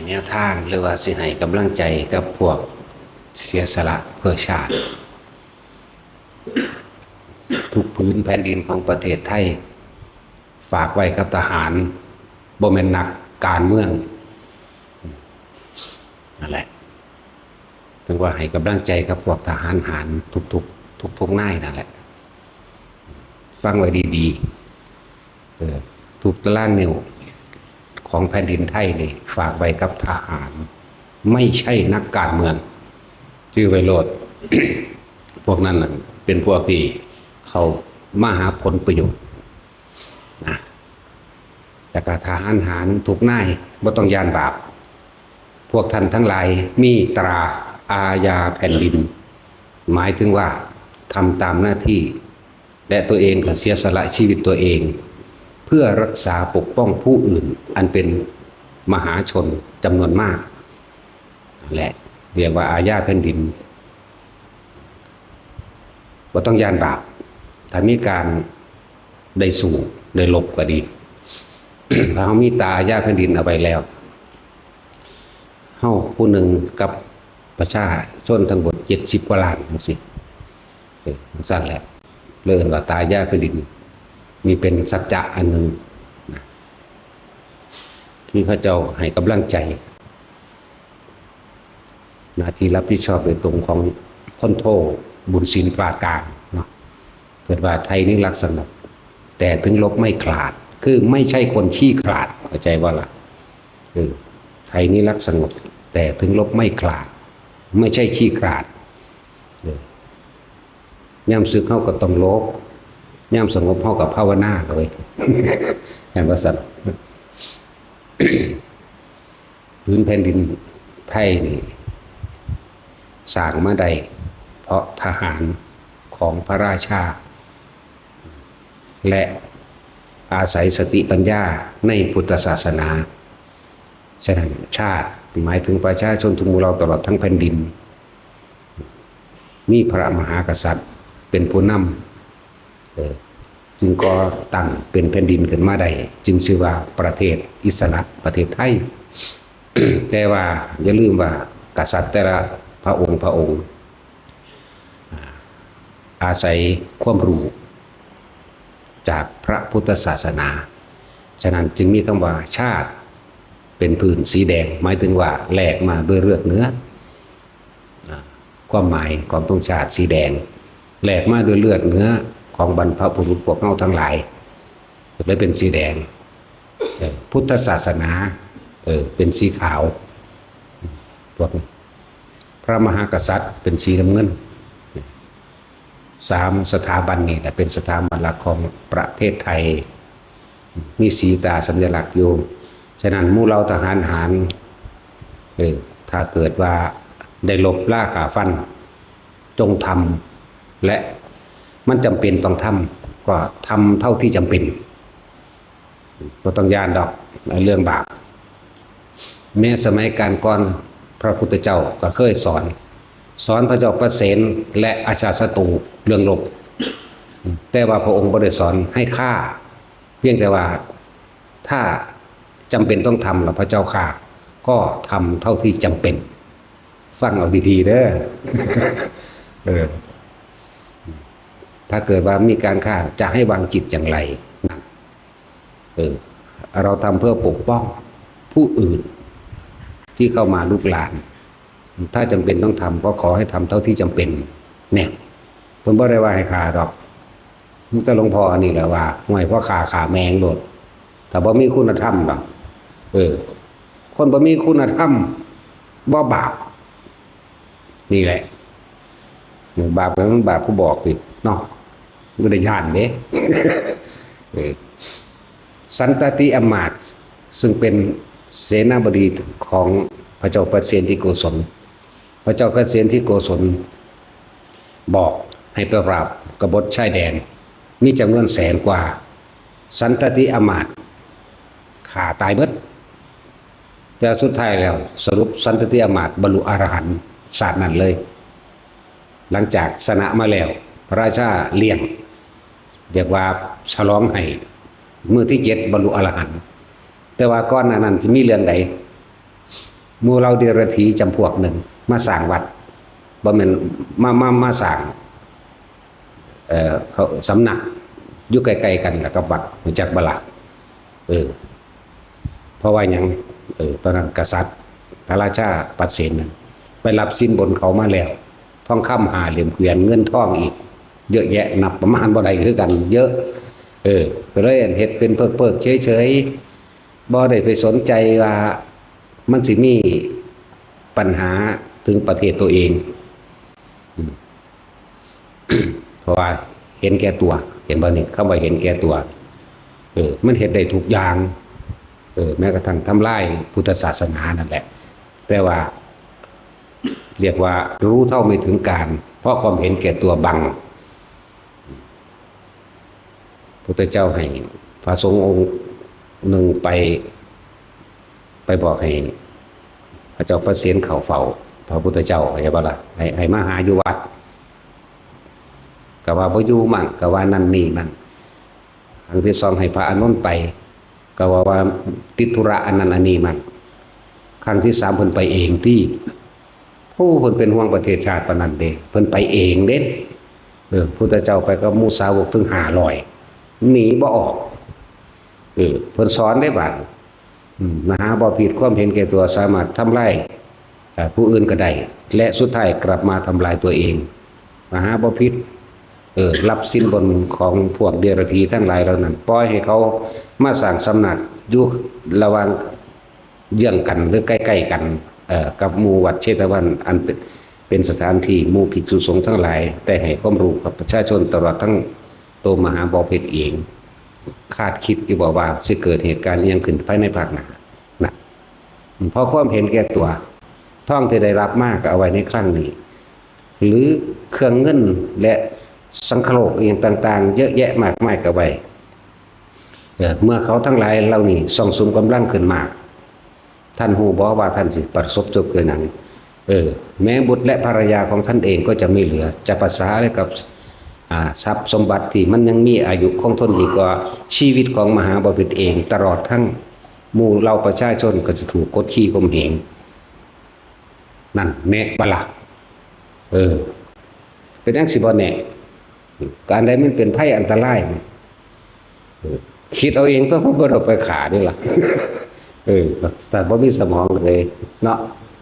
แนวทางหรือว่าสิให้กำลังใจกับพวกเสียสละเพื่อชาติทุกพื้นแผ่นดินของประเทศไทยฝากไว้กับทหารบ่แม่นนักการเมืองนั่นแหละถึงว่าให้กำลังใจกับพวกทหารหารทุกนายนั่นแหละฟังไว้ดีๆทุกตารางนิ้วของแผ่นดินไทยนี่ฝากไว้กับทหารไม่ใช่นักการเมืองชื่อไวโรด พวกนั้นเป็นพวกที่เขามาหาผลประโยชน์นะแต่กทหารหารทุกนายบ่ต้องยานบาปพวกท่านทั้งหลายมีตราอาญาแผ่นดินหมายถึงว่าทำตามหน้าที่และตัวเองก็เสียสละชีวิตตัวเองเพื่อรักษาปกป้องผู้อื่นอันเป็นมหาชนจำนวนมากและเรียกว่าอาญาแผ่นดินว่าต้องยานบาปถ้ามีการได้สู่ได้หลบก็ดี ถ้าเขามีตาอาญาแผ่นดินเอาไปแล้วเฮาผู้หนึ่งกับประชาชนทั้งหมด70 กว่าล้านจังซี่สั้นแหละเลิ่นว่าตาอาญาแผ่นดินนี่เป็นสัจจะอันหนึ่งที่พระเจ้าให้กำลังใจหน้าที่รับผิดชอบโดยตรงของพลโทบุญศิลป์ปราการเนาะเกิดว่าไทยนี่รักสงบแต่ถึงลบไม่ขลาดคือไม่ใช่คนขี้ขลาดเข้าใจว่าล่ะไทยนี่รักสงบแต่ถึงลบไม่ขลาดไม่ใช่ขี้ขลาดย่ำซึกเข้ากับต้องลบย่ำสงบเข้ากับภาวนาเลย เห็นว่าสัตว์ พื้นแผ่นดินไทยนี่สร้างมาได้เพราะทหารของพระราชาและอาศัยสติปัญญาในพุทธศาสนาฉะนั้นชาติหมายถึงประชาชนทุกหมู่เหล่าตลอดทั้งแผ่นดินมีพระมหากษัตริย์เป็นผู้นำจึงก่อตั้งเป็นแผ่นดินขึ้นมาได้จึงชื่อว่าประเทศอิสระประเทศไทย แต่ว่าอย่าลืมว่ากษัตริย์แต่ละพระองค์อาศัยความรู้จากพระพุทธศาสนาฉะนั้นจึงมีคำว่าชาติเป็นพื้นสีแดงหมายถึงว่าแหลกมาด้วยเลือดเนื้อความหมายของธงชาติสีแดงแหลกมาด้วยเลือดเนื้อของบรรพบุรุษพวกเราทั้งหลายเลยเป็นสีแดงพุทธศาสนาเป็นสีขาวพวกพระมหากษัตริย์เป็นสีน้ำเงิน3 สถาบันนี่แหละเป็นสถาบันหลักของประเทศไทยมีสีตาสัญลักษณ์อยู่ฉะนั้นหมู่เราทหารหารถ้าเกิดว่าได้ลบล่าขาฟันจงทำและมันจำเป็นต้องทำก็ทำเท่าที่จำเป็นบ่ต้องย่านดอกเรื่องบาปแม้สมัยการก่อนพระพุทธเจ้าก็เคยสอนพระเจ้าประเสนและอาชาศัตรูเรื่องลบแต่ว่าพระองค์บ่ได้สอนให้ฆ่าเพียงแต่ว่าถ้าจำเป็นต้องทำแล้วพระเจ้าฆ่าก็ทำเท่าที่จำเป็นฟังเอาดีๆเด้อ ถ้าเกิดว่ามีการฆ่าจะให้วางจิตอย่างไรนะเราทำเพื่อปกป้องผู้อื่นที่เข้ามาลุกลานถ้าจำเป็นต้องทำก็ขอให้ทำเท่าที่จำเป็นเนี่ยผมบ่ได้ว่าให้ฆ่าหรอกมันก็หลวงพ่อนี่แหละว่าห่วยเพราะฆ่าแมงโดดแต่บ่มีคุณธรรมหรอกคนบ่มีคุณธรรมบ่บาปนี่แหละบาปมันบาปผู้บอกอีกเนาะไม่ได้ย่านเด้ สันตติอมาตย์ซึ่งเป็นเสนาบดีของพระเจ้าประเสนที่โกศลพระเจ้าประเสนที่โกศลบอกให้ไปปราบกบฏชายแดนมีจำนวน100,000 กว่าสันตติอมาตย์ฆ่าตายเบิดแต่สุดท้ายแล้วสรุปสันตติอมาตย์บรรลุอรหันต์ศาสตร์นั้นเลยหลังจากชนะมาแล้วพระราชาเลี้ยงเรียกว่าฉลองให้มื้อที่7บรรลุอรหันต์แต่ว่าก่อนหน้านั้นจะมีเรื่องใด หมู่เราเดรัจฉีจำพวกหนึ่งมาสร้างวัดบ่แม่นมาสร้างเขาสำนักอยู่ใกล้ๆกันแล้วกับวัดรู้จักบ่ล่ะเพราะว่าหยังตอนนั้นกษัตริย์พระราชาปัดเสนนั้นไปรับสินบนเขามาแล้วทองคำ5 เหลี่ยมเกวียนเงินทองอีกเยอะแยะนับประมาณบ่ได้คือกันเยอะก็เลยเฮ็ดเป็นเพิกๆเฉยๆบ่ได้ไปสนใจว่ามันสิมีปัญหาถึงประเทศตัวเองเพราะว่าเห็นแก่ตัวเห็นบ่นี่คำว่าเห็นแก่ตัวมันเฮ็ดได้ทุกอย่างแม้กระทั่งทำลายพุทธศาสนานั่นแหละแต่ว่าเรียกว่ารู้เท่าไม่ถึงการเพราะความเห็นแก่ตัวบังพุทธเจ้าให้พระสงฆ์องค์หนึ่งไปบอกให้พระเจ้าประเสนเข้าเฝ้าพระพุทธเจ้าเข้าใจบ่ล่ะให้มาหาอยู่วัดก็ว่าบ่อยู่มั่งก็ว่านั่นนี่มั่งครั้งที่2ให้พระอานนท์ไปก็ว่าติดธุระอันนั้นอันนี้มั่งครั้งที่3เพิ่นไปเองที่เพิ่นเป็นห่วงประเทศชาติปานนั้นเด้เพิ่นไปเองเด้พุทธเจ้าไปกับหมู่สาวกถึง500หนีบ่ออกเพิ่นสอนได้บัดมหาบ่ผิดความเห็นแก่ตัวสามารถทำลายผู้อื่นก็ได้และสุดท้ายกลับมาทำลายตัวเองมหาบ่ผิดรับสินบนของพวกเดรัจฉีทั้งหลายเหล่านั้นปล่อยให้เขามาสร้างสำนักอยู่ระหว่างเยื้องกันหรือใกล้ๆกันกับหมู่วัดเชตวันอันเป็นสถานที่หมู่ภิกษุสงฆ์ทั้งหลายได้ให้ความรู้กับประชาชนตลอดทั้งตัวมหาบ่ผิดเองคาดคิดอยู่บ่ว่าสิเกิดเหตุการณ์อิหยังขึ้นภายในภาคหน้านะเพราะความเห็นแก่ตัวท่องที่ได้รับมากก็เอาไว้ในครั้งนี้หรือเครื่องเงินและสังคโลกอย่างต่างๆเยอะแยะมากมายก็ไว้เมื่อเขาทั้งหลายเหล่านี้ส่องสุมกำลังขึ้นมากท่านฮู้บ่ว่าท่านสิประสบจบด้วยนั้นแม้บุตรและภรรยาของท่านเองก็จะไม่เหลือจะประสาอะไรกับทรัพย์สมบัติที่มันยังมีอายุคงทนดีกว่าชีวิตของมหาบพิตรเองตลอดทั้งหมู่เราประชาชนก็จะถูกกดขี่ข่มเหงนั่นแน่บ่ล่ะเป็นจังสิบ่แน่การใดมันเป็นภัยอันตรายคิดเอาเองต้องบ่ได้ไปขานี่ล่ะแต่บ่มีสมองเลยเนาะ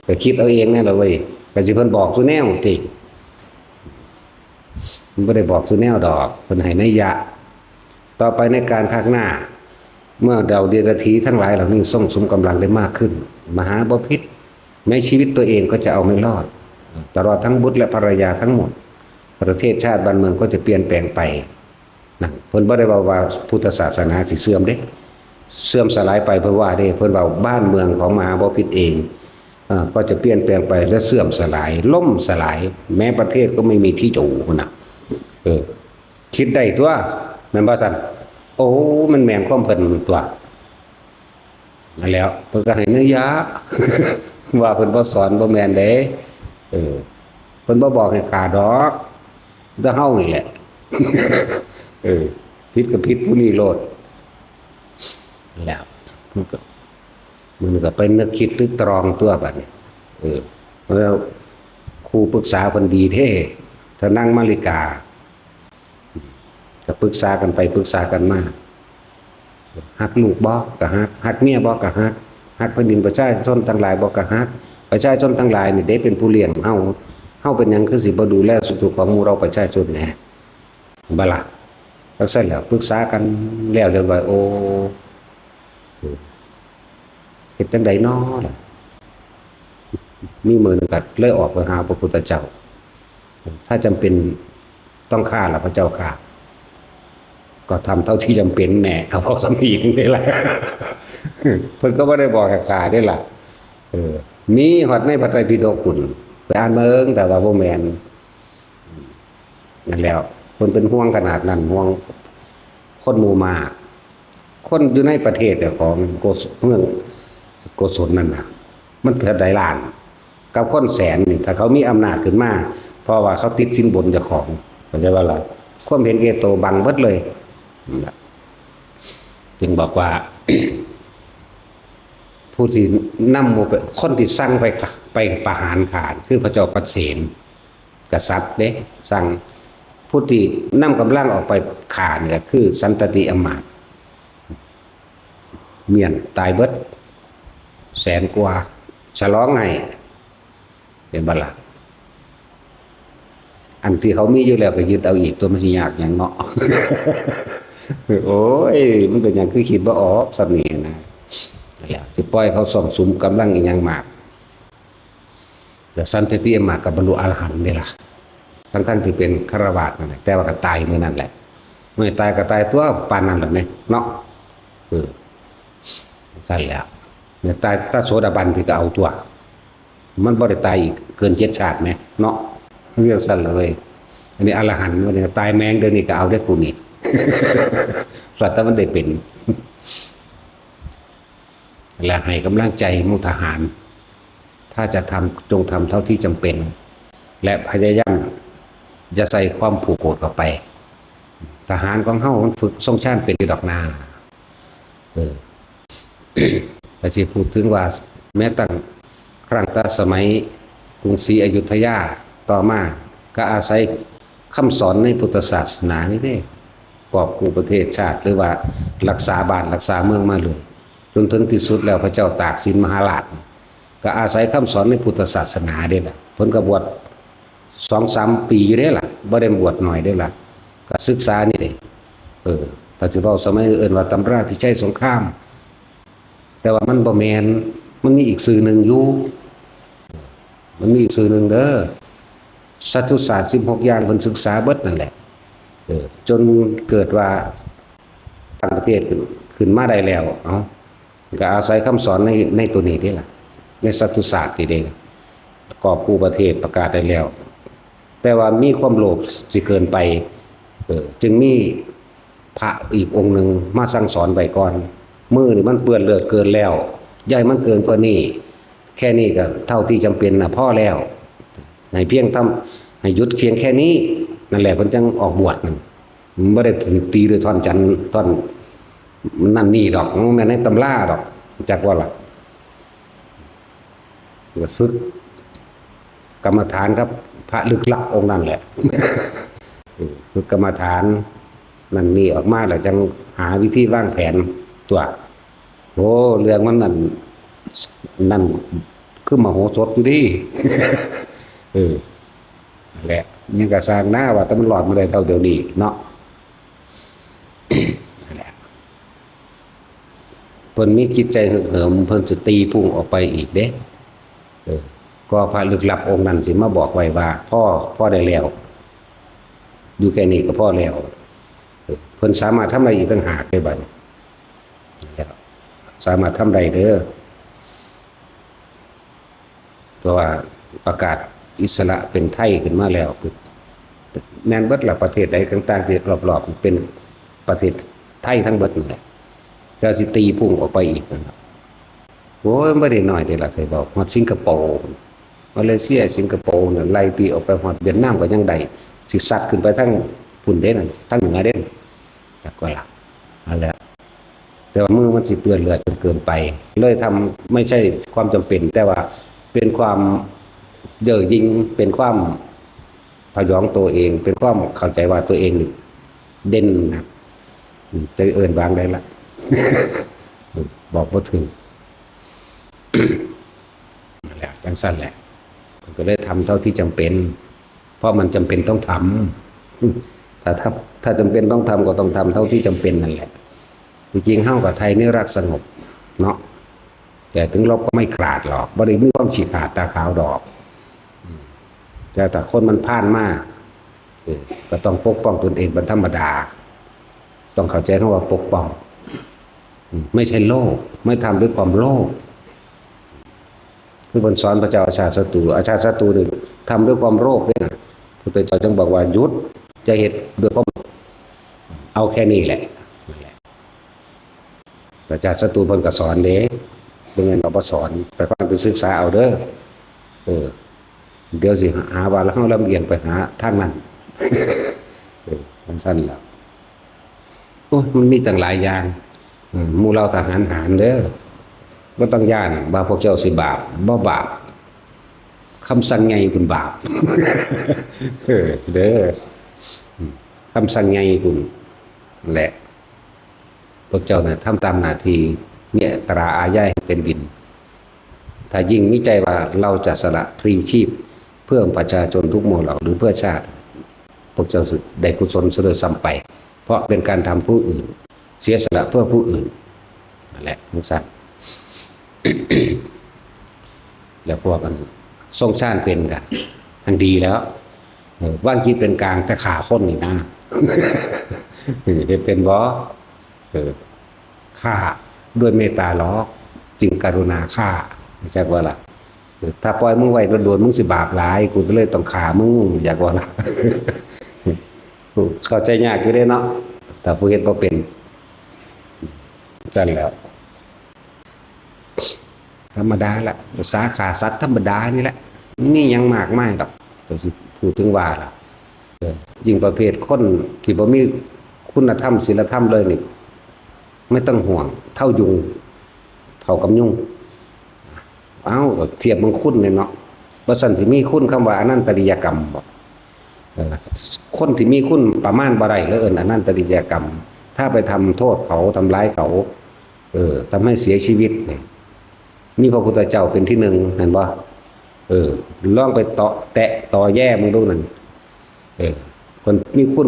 ก็คิดเอาเองนั่นแหละเว้ยก็สิเพิ่นบอกซุแนวติมันบ่ได้บอกซุแนวดอกเพิ่นให้นัยยะต่อไปในการข้างหน้าเมื่อเดาเดรัจฉีทั้งหลายเหล่านี้ส่งสมกำลังได้มากขึ้นมหาบพิตรแม้ชีวิตตัวเองก็จะเอาไม่รอดตลอดทั้งบุตรและภรรยาทั้งหมดประเทศชาติบ้านเมืองก็จะเปลี่ยนแปลงไปนั่นเพิ่นบ่ได้ว่าพุทธศาสนาสิเสื่อมเด้เสื่อมสลายไปเพิ่นว่าเด้เพิ่นว่าบ้านเมืองของมหาบพิตรเองก็จะเปลี่ยนแปลงไปและเสื่อมสลายล่มสลายแม้ประเทศก็ไม่มีที่อยู่นะคิดได้ตัวแม่นบ่ซั่นโอ้มันแม่นความเพิ่นตัวนั่นแล้วเพิ่นก็ให้นัยยะว่าเพิ่นบ่สอนบ่แม่นเด้เพิ่นบ่บอกให้ขาดอกแต่เฮานี่แหละผิดก็ผิดผู้นี้โลดแล้วมันก็ไปนึกคิดตึกตรองตัวบัดนี้แล้วครูปรึกษาเพิ่นดีเท่ถ้านั่งมาริกาก็ปรึกษากันไปปรึกษากันมาฮักลูกบ่ก็ฮักเมียบ่ก็ฮักแผ่นดินประชาชนทั้งหลายบ่ก็ฮักประชาชนทั้งหลายนี่ได้เป็นผู้เลี้ยงเฮาเป็นหยังคือสิบ่ดูแลสุขทุกข์ของหมู่เราประชาชนแหน่บ่ล่ะจังซั่นแล้วปรึกษากันแล้วเรียบร้อยโอ้เฮ็ดจังได๋น้อล่ะมีมื้อนึงก็เลยออกไปหาพระพุทธเจ้าถ้าจำเป็นต้องฆ่าล่ะพระเจ้าค่ะก็ทำเท่าที่จำเป็นแหน่เขาพอสำอีกนี่แหละเพิ่นก็บ่ได้บอกให้ฆ่าได้ล่ะมีฮอดในพระไตรปิฎกพุ่นไปอ่านเบิ่งแต่ว่าบ่แม่นนั่นแล้วเพิ่นเป็นห่วงขนาดนั้นห่วงคนหมู่มากคนอยู่ในประเทศของเมืองโกศลนั่นน่ะมันเพิ่นหลายล้านกับคนแสนนี่ถ้าเขามีอำนาจขึ้นมาเพราะว่าเขาติดสินบนเจ้าของเข้าใจว่าล่ะความเห็นแก่ตัวบังเบิดเลยจึงบอกว่า ผู้ ผู้ที่นำหมู่ไปคนที่สั่งไปประหารขาดคือพระเจ้าประเสนกษัตริย์เด้สั่งผู้ที่นำกำลังออกไปขาเนี่ยคือสันตติอมาตย์เมียนตายเบิดแสนกว่าฉลองไงเป็นบัลลังก์อันที่เขามีอยู่แล้วก็ยึดเอาอีกตัวมันสิยากอย่างเนาะ โอ้ยมันเป็นอย่างคือคิดบ่ออกสักนี่นะแล้วสิปล่อยเขาส่องสุมกำลังอีกอย่างมากแต่สันตติอมาตย์กับบรรลุอรหันต์นี่ล่ะทั้งที่เป็นฆราวาสนั่นแหละแต่ว่าก็ตายเมื่อนั้นแหละเมื่อตายก็ตายตัวปานนั้นแหละเนี่ยเนาะสั่นแล้วเนี่ยตายถ้าโสดาบันพี่ก็เอาตัวมันบ่ได้ตายอีกเกิน7 ชาติไหมเนาะเรื่องสั่นเลยอันนี้อรหันต์วันนี้ตายแมงเดือนนี้ก็เอาได้กูนี่ เพราะถ้ามันได้เป็นและให้กำลังใจมุทหารถ้าจะทำจงทำเท่าที่จำเป็นและพยายามจะใส่ความผูกโกรธเข้าไปทหารของเฮามันฝึกทรงชาติเป็นดอกนาแต่ที่พูดถึงว่าแม้ตั้งครั้งแต่สมัยกรุงศรีอยุธยาต่อมาก็อาศัยคำสอนในพุทธศาสนานี่เด้กอบกู้ประเทศชาติหรือว่ารักษาบ้านรักษาเมืองมาเลยจนถึงที่สุดแล้วพระเจ้าตากสินมหาราชก็อาศัยคำสอนในพุทธศาสนาเด้ล่ะเพิ่นก็บวช2-3 ปีอยู่เด้ล่ะบ่ได้บวชหน่อยเด้ล่ะก็ศึกษานี่เด้แต่สิเว้าสมัยอื่นว่าตำราพิชัยสงครามแต่ว่ามันบ่แม่นมันมีอีกสื่อหนึ่งอยู่มันมีอีกสื่อหนึ่งเด้อสัตตุศาสตร์16 อย่างเพิ่นศึกษาเบิดนั่นแหละจนเกิดว่าต่างประเทศขึ้นมาได้แล้วก็อาศัยคำสอนในตัวนี้นี่ล่ะในสัตตุศาสตร์นี่เด้กอบกู้ประเทศประกาศได้แล้วแต่ว่ามีความโลภสิเกินไปจึงมีพระอีกองค์หนึ่งมาสั่งสอนไว้ก่อนมือนี่มันเปื้อนเลือดเกินแล้วย่ายมันเกินกว่านี้แค่นี้ก็เท่าที่จำเป็นนะพ่อแล้วให้เพียงทำให้หยุดเพียงแค่นี้นั่นแหละเพิ่นจังออกบวชนั่นบ่ได้ถูกตีด้วยท่อนจันทร์ท่อนนั่นนี่ดอกมันแม่นในตำราดอกจักว่าล่ะฝึกกรรมฐานครับพระลึกลับองค์นั่นแหละ ฝึกกรรมฐานนั่นนี่ออกมาแล้วจังหาวิธีวางแผนตัวโอ้เรื่องมันนั่นคือมโหสถอยู่ดิ นั่นแหละยังกระสร้างหน้าว่าแต่มันหลอดมาได้เท่าเดี๋ยวนี้เนาะ นั่นแหละเพิ่นมีจิตใจเหิมเพิ่นสิตีพุ่งออกไปอีกเด้ก็พระลึกลับองค์นั้นสิมาบอกไว้ว่าพ่อได้แล้วอยู่แค่นี้ก็พ่อแล้วเพิ่นสามารถทำอะไรอีกต่างหากได้บัดนี้สามารถทำได้เด้อเพราะว่าประกาศอิสระเป็นไทยขึ้นมาแล้วแม่นเบิดละประเทศใดต่างๆที่รอบๆเป็นประเทศไทยทั้งเบิดนั่นแหละจะสิตีพุ่งออกไปอีกนะครับโอ้ยบ่ได้น้อยเด้ล่ะเคยบอกฮอดสิงคโปร์มาเลเซียสิงคโปร์นั่นไล่ปีออกไปฮอดเวียดนามก็ยังได้สิซัดขึ้นไปทั้งพุ่นเด้นั่นทั้งเหนือเด้จักว่าล่ะนั่นแหละแต่ว่ามือมันสิเปื้อนเลือดจนเกินไปเลยทำไม่ใช่ความจำเป็นแต่ว่าเป็นความเย่อหยิ่งเป็นความพยองตัวเองเป็นความเข้าใจว่าตัวเองเด่นนะจะเอิ้นวางได้ละ บอกบ่ถึง นั่นแหละจังสั้นแหละผมก็เลยทำเท่าที่จำเป็นเพราะมันจำเป็นต้องทำถ้าจำเป็นต้องทำก็ต้องทำเท่าที่จำเป็นนั่นแหละจริงๆเฮากับไทยนี่รักสงบเนาะแต่ถึงเราก็ไม่ขาดหรอกบ่ได้มีความฉีกขาดตาขาวดอกแต่คนมันพลาดมากก็ต้องปกป้องตนเองเป็นธรรมดาต้องเข้าใจคำว่าปกป้องไม่ใช่โลภไม่ทำด้วยความโลภคือบนสอนพระเจ้าอาชาติศัตรูนี่ทำด้วยความโลภเนี่ยพระพุทธเจ้าจึงบอกว่าหยุดจะเหตุด้วยความเอาแค่นี้แหละพระเจ้าศัตรูเพิ่นก็สอนเด้บ่แม่นเอาบ่สอนไปฟังไปศึกษาเอาเด้อเดี๋ยวสิหาว่าแล้วเฮาลำเอียงไปหาทางนั้นมันสั้นแล้วโอ้มันมีตั้งหลายอย่างหมู่เราทหารหารเด้อ บ่ต้องย่านว่าพวกเจ้าสิบาปบ่บาปคำสั่งไงคุณบาป เด้อคำสั่งไงคุณแหละพวกเจ้าเนี่ยทำตามหน้าที่เนี่ยตราอาญาเป็นดินถ้ายิ่งวิจัยว่าเราจะสละพลีชีพเพื่อประชาชนทุกหมู่เหล่าหรือเพื่อชาติพวกเจ้าได้กุศลเสด็จซ้ำไปเพราะเป็นการทำผู้อื่นเสียสละเพื่อผู้อื่นนั่นแหละทุกสัตว์ แล้วพวกกันทรงชาติเป็นกันอันดีแล้วว่างคิดเป็นกลางแต่ขาคนนี่นะเห็นเป็นบ่ฆ่าด้วยเมตตาล้อจึงกรุณาฆ่าไม่ใช่ว่าล่ะถ้าปล่อยมึงไว้โดนมึงสิบาปหลายกูเลยต้องฆ่ามึงอยากว่าล่ะ เข้าใจยากอยู่ได้เนาะแต่ผู้เฮ็ดบ่เป็นจันแล้วธรรมดาละสาขาสัตว์ธรรมดานี่แหละนี่ยังมากมายหรอกแต่สิพูดถึงว่าล่ะยิ่งประเภทคนที่บ่มีคุณธรรมศีลธรรมเลยนี่ไม่ต้องห่วงเท่ายุงเท่ากับยุงเอ้าเทียบมันคุณเลยเนาะว่าสันที่มีคุณคำว่าอนันตริยกรรมบอกคนที่มีคุณประมาณบ่ได้แล้วอนันตริยกรรมถ้าไปทำโทษเขาทำร้ายเขาทำให้เสียชีวิตเนี่ยนี่พระพุทธเจ้าเป็นที่หนึ่งเห็นบ่ลองไปแตะต่อแย่มึงดูนั่นคนมีคุณ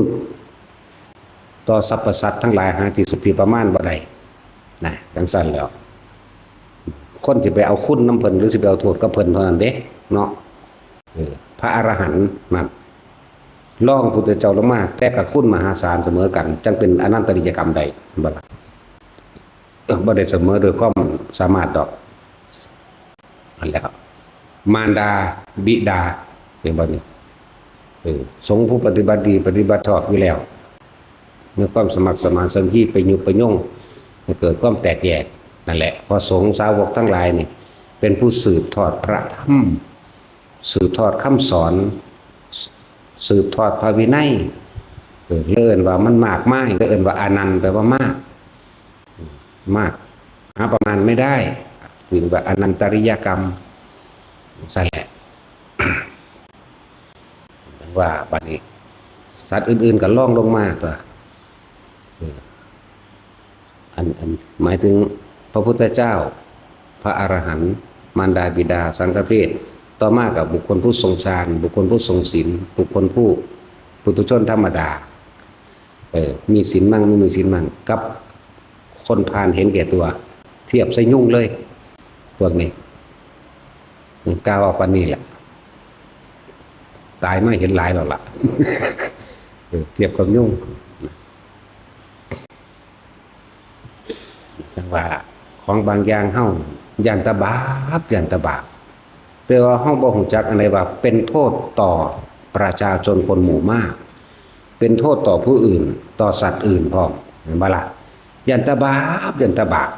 ต่อสรรพสัตว์ทั้งหลายหาที่สุดที่ประมาณบ่ได้นะจังซั่นแล้วคนที่ไปเอาคุณน้ำเพิ่นหรือสิไปเอาโทษกับเพิ่นเท่านั้นเด้เนาะพระอรหันต์นั่นล่องพุทธเจ้าลงมาแต่กับคุณมหาศาลเสมอกันจังเป็นอนันตริยกรรมใดบ่ล่ะบ่ได้เสมอโดยความสามารถดอกอันแล้วมารดาบิดาเป็นบ่นี่สงฆ์ผู้ปฏิบัติดีปฏิบัติชอบอยู่แล้วเมื่อความสมัครสมานสามัคคีไปยุบไปย่งให้เกิดความแตกแยกนั่นแหละพอสงฆ์สาวกทั้งหลายนี่เป็นผู้สืบทอดพระธรรมสืบทอดคำสอนสืบทอดพระวินัยเลื่อนว่ามันมากมายเลื่อนว่าอานันต์แปลว่ามากมากหาประมาณไม่ได้ถึงว่าอนันตริยกรรมใช่แหละว่าบัดนี้สัตว์อื่นๆก็ล่องลงมาตัวอันหมายถึงพระพุทธเจ้าพระอรหันต์มารดาบิดาสังฆเพศต่อมากับบุคคลผู้ทรงฌานบุคคลผู้ทรงศีลบุคคลผู้ปุถุชนธรรมดามีศีลมั่งไม่มีศีลมั่งกับคนพาลเห็นแก่ตัวเทียบใส่ยุ่งเลยพวกนี้กล่าวว่าปานนี้แหละตายไม่เห็นหลายหรอกล่ะ เทียบกับยุ่งจังว่าของบางอย่างเฮาย่านตะบาปย่านตะบาปแต่ว่าเฮาบ่ฮู้จักอันใดว่าเป็นโทษต่อประชาชนคนหมู่มากเป็นโทษต่อผู้อื่นต่อสัตว์อื่นพร้อมเห็นบ่ล่ะย่านตะบาปย่านตะบาป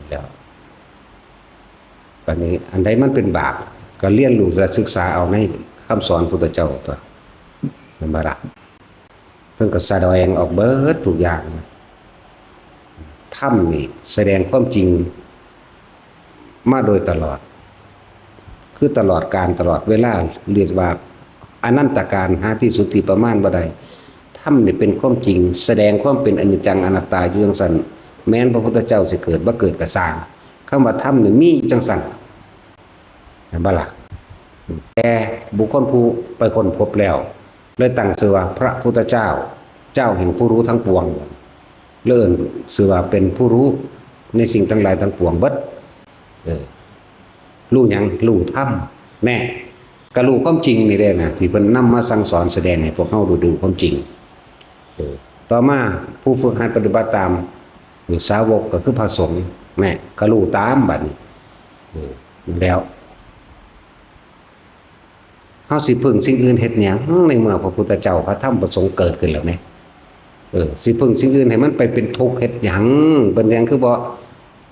แล้วบัดนี้อันใดมันเป็นบาปก็เรียนรู้และศึกษาเอาในคำสอนพุทธเจ้าตัวเห็นบ่ล่ะเพิ่นก็แสดงออกเบิดทุกอย่างธรรมนี่แสดงความจริงมาโดยตลอดคือตลอดการตลอดเวลาเรียกว่าอนันตการหาที่สุดที่ประมาณบ่ได้ธรรมนี่เป็นความจริงแสดงความเป็นอนิจจังอนัตตาอยู่จังซั่นแม้นพระพุทธเจ้าสิเกิดบ่เกิดก็สร้างคำว่าธรรมนี่มีจังซั่นเห็นบ่ล่ะแต่บุคคลผู้ไปค้นพบแล้วเลยตั้งชื่อว่าพระพุทธเจ้าเจ้าแห่งผู้รู้ทั้งปวงเลิ่นชื่อว่าเป็นผู้รู้ในสิ่งทั้งหลายทั้งปวงเบิดรู้หยังรู้ธรรมแน่ก็รู้ความจริงนี่แหละนะที่เพิ่นนำมาสั่งสอนแสดงให้พวกเฮาดูความจริงต่อมาผู้ฝึกหัดปฏิบัติตามหรือสาวกก็คือพระสงฆ์แน่ก็รู้ตามบัดนี้แล้วเฮาสิพึ่งสิ่งอื่นเฮ็ดหยังในเมื่อพระพุทธเจ้าพระธรรมพระสงฆ์เกิดขึ้นแล้วแม่สิพึ่งสิ่งอื่นให้มันไปเป็นทุกข์เฮ็ดหยังเป็นหยังคือบ่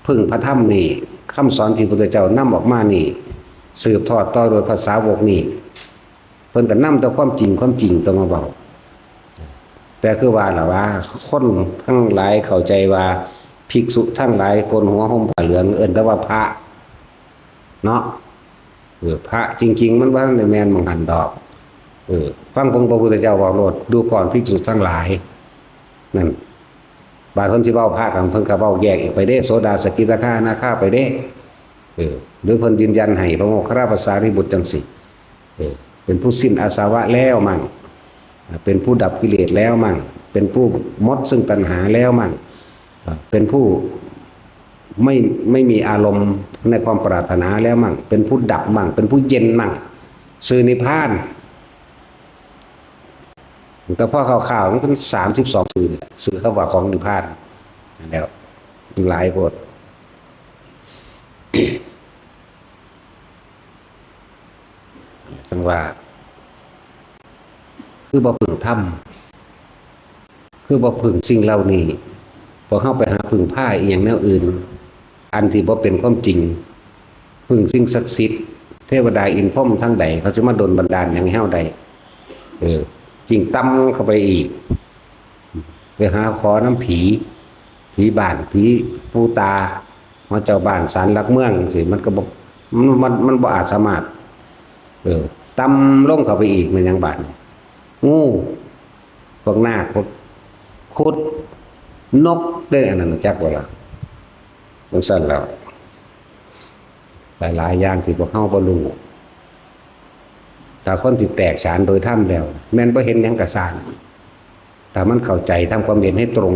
พึ่งพระธรรมนี่คำสอนที่พระพุทธเจ้านำออกมานี่สืบทอดต่อโดยภาษาวกนี่เพิ่นก็นำแต่ความจริงต้องมาเว้าแต่คือว่าล่ะว่าคนทั้งหลายเข้าใจว่า ภิกษุทั้งหลายโกนหัวห่มผ้าเหลืองเอิ้นแต่ว่าพระเนาะพระจริงๆมันว่าในแมนมังหันดอกฟังพระพุทธเจ้าบอกโลดดูก่อนภิกษุทั้งหลายนั่นบาดเพิ่นสิเว้าพระกันเพิ่นก็เว้าแยกอีกไปเด้โสดาสกิทาคาอนาคาไปเด้หรือเพิ่นยืนยันให้พระโมคคัลลาภาษาริบุตรจังสิเป็นผู้สิ้นอาสวะแล้วมั่งเป็นผู้ดับกิเลสแล้วมั่งเป็นผู้หมดซึ่งตัณหาแล้วมั่งเป็นผู้ไม่มีอารมณ์ในความปรารถนาแล้วมั่งเป็นผู้ดับมั่งเป็นผู้เย็นมั่งสื่อนิพพานแต่พ่อข่าวๆมันก็32สื่อเข้าว่าของนิพพานแล้วหลายบทจังว่าคือบ่พึ่งธรรมคือบ่พึ่งสิ่งเหล่านี้พอเข้าไปหาพึ่งผ้าอีกอย่างแนวอื่นอันที่บ่เป็นความจริงพึ่งสิ่งศักดิ์สิทธิ์เทวดาอินพรหมทั้งใดเขาจะมาดลบันดาลอย่างเฮาใดจริงตั้มเข้าไปอีกไปหาขอน้ำผีบ้านผีผู้ตามาเจ้าบ้านศาลหลักเมืองสิมันก็บอกมันบ่อาจสามารถตั้มลงเข้าไปอีกมันยังบาดงูพวกนาคพวกคุดนกได้อันนั้นจักว่าล่ะมันสั่นแล้วหลายอย่างที่พวกเฮาบ่รู้ถ้าคนที่แตกฉานโดยธรรมแล้วแม่นบ่เห็นหยังกะสร้างแต่มันเข้าใจทำความเห็นให้ตรง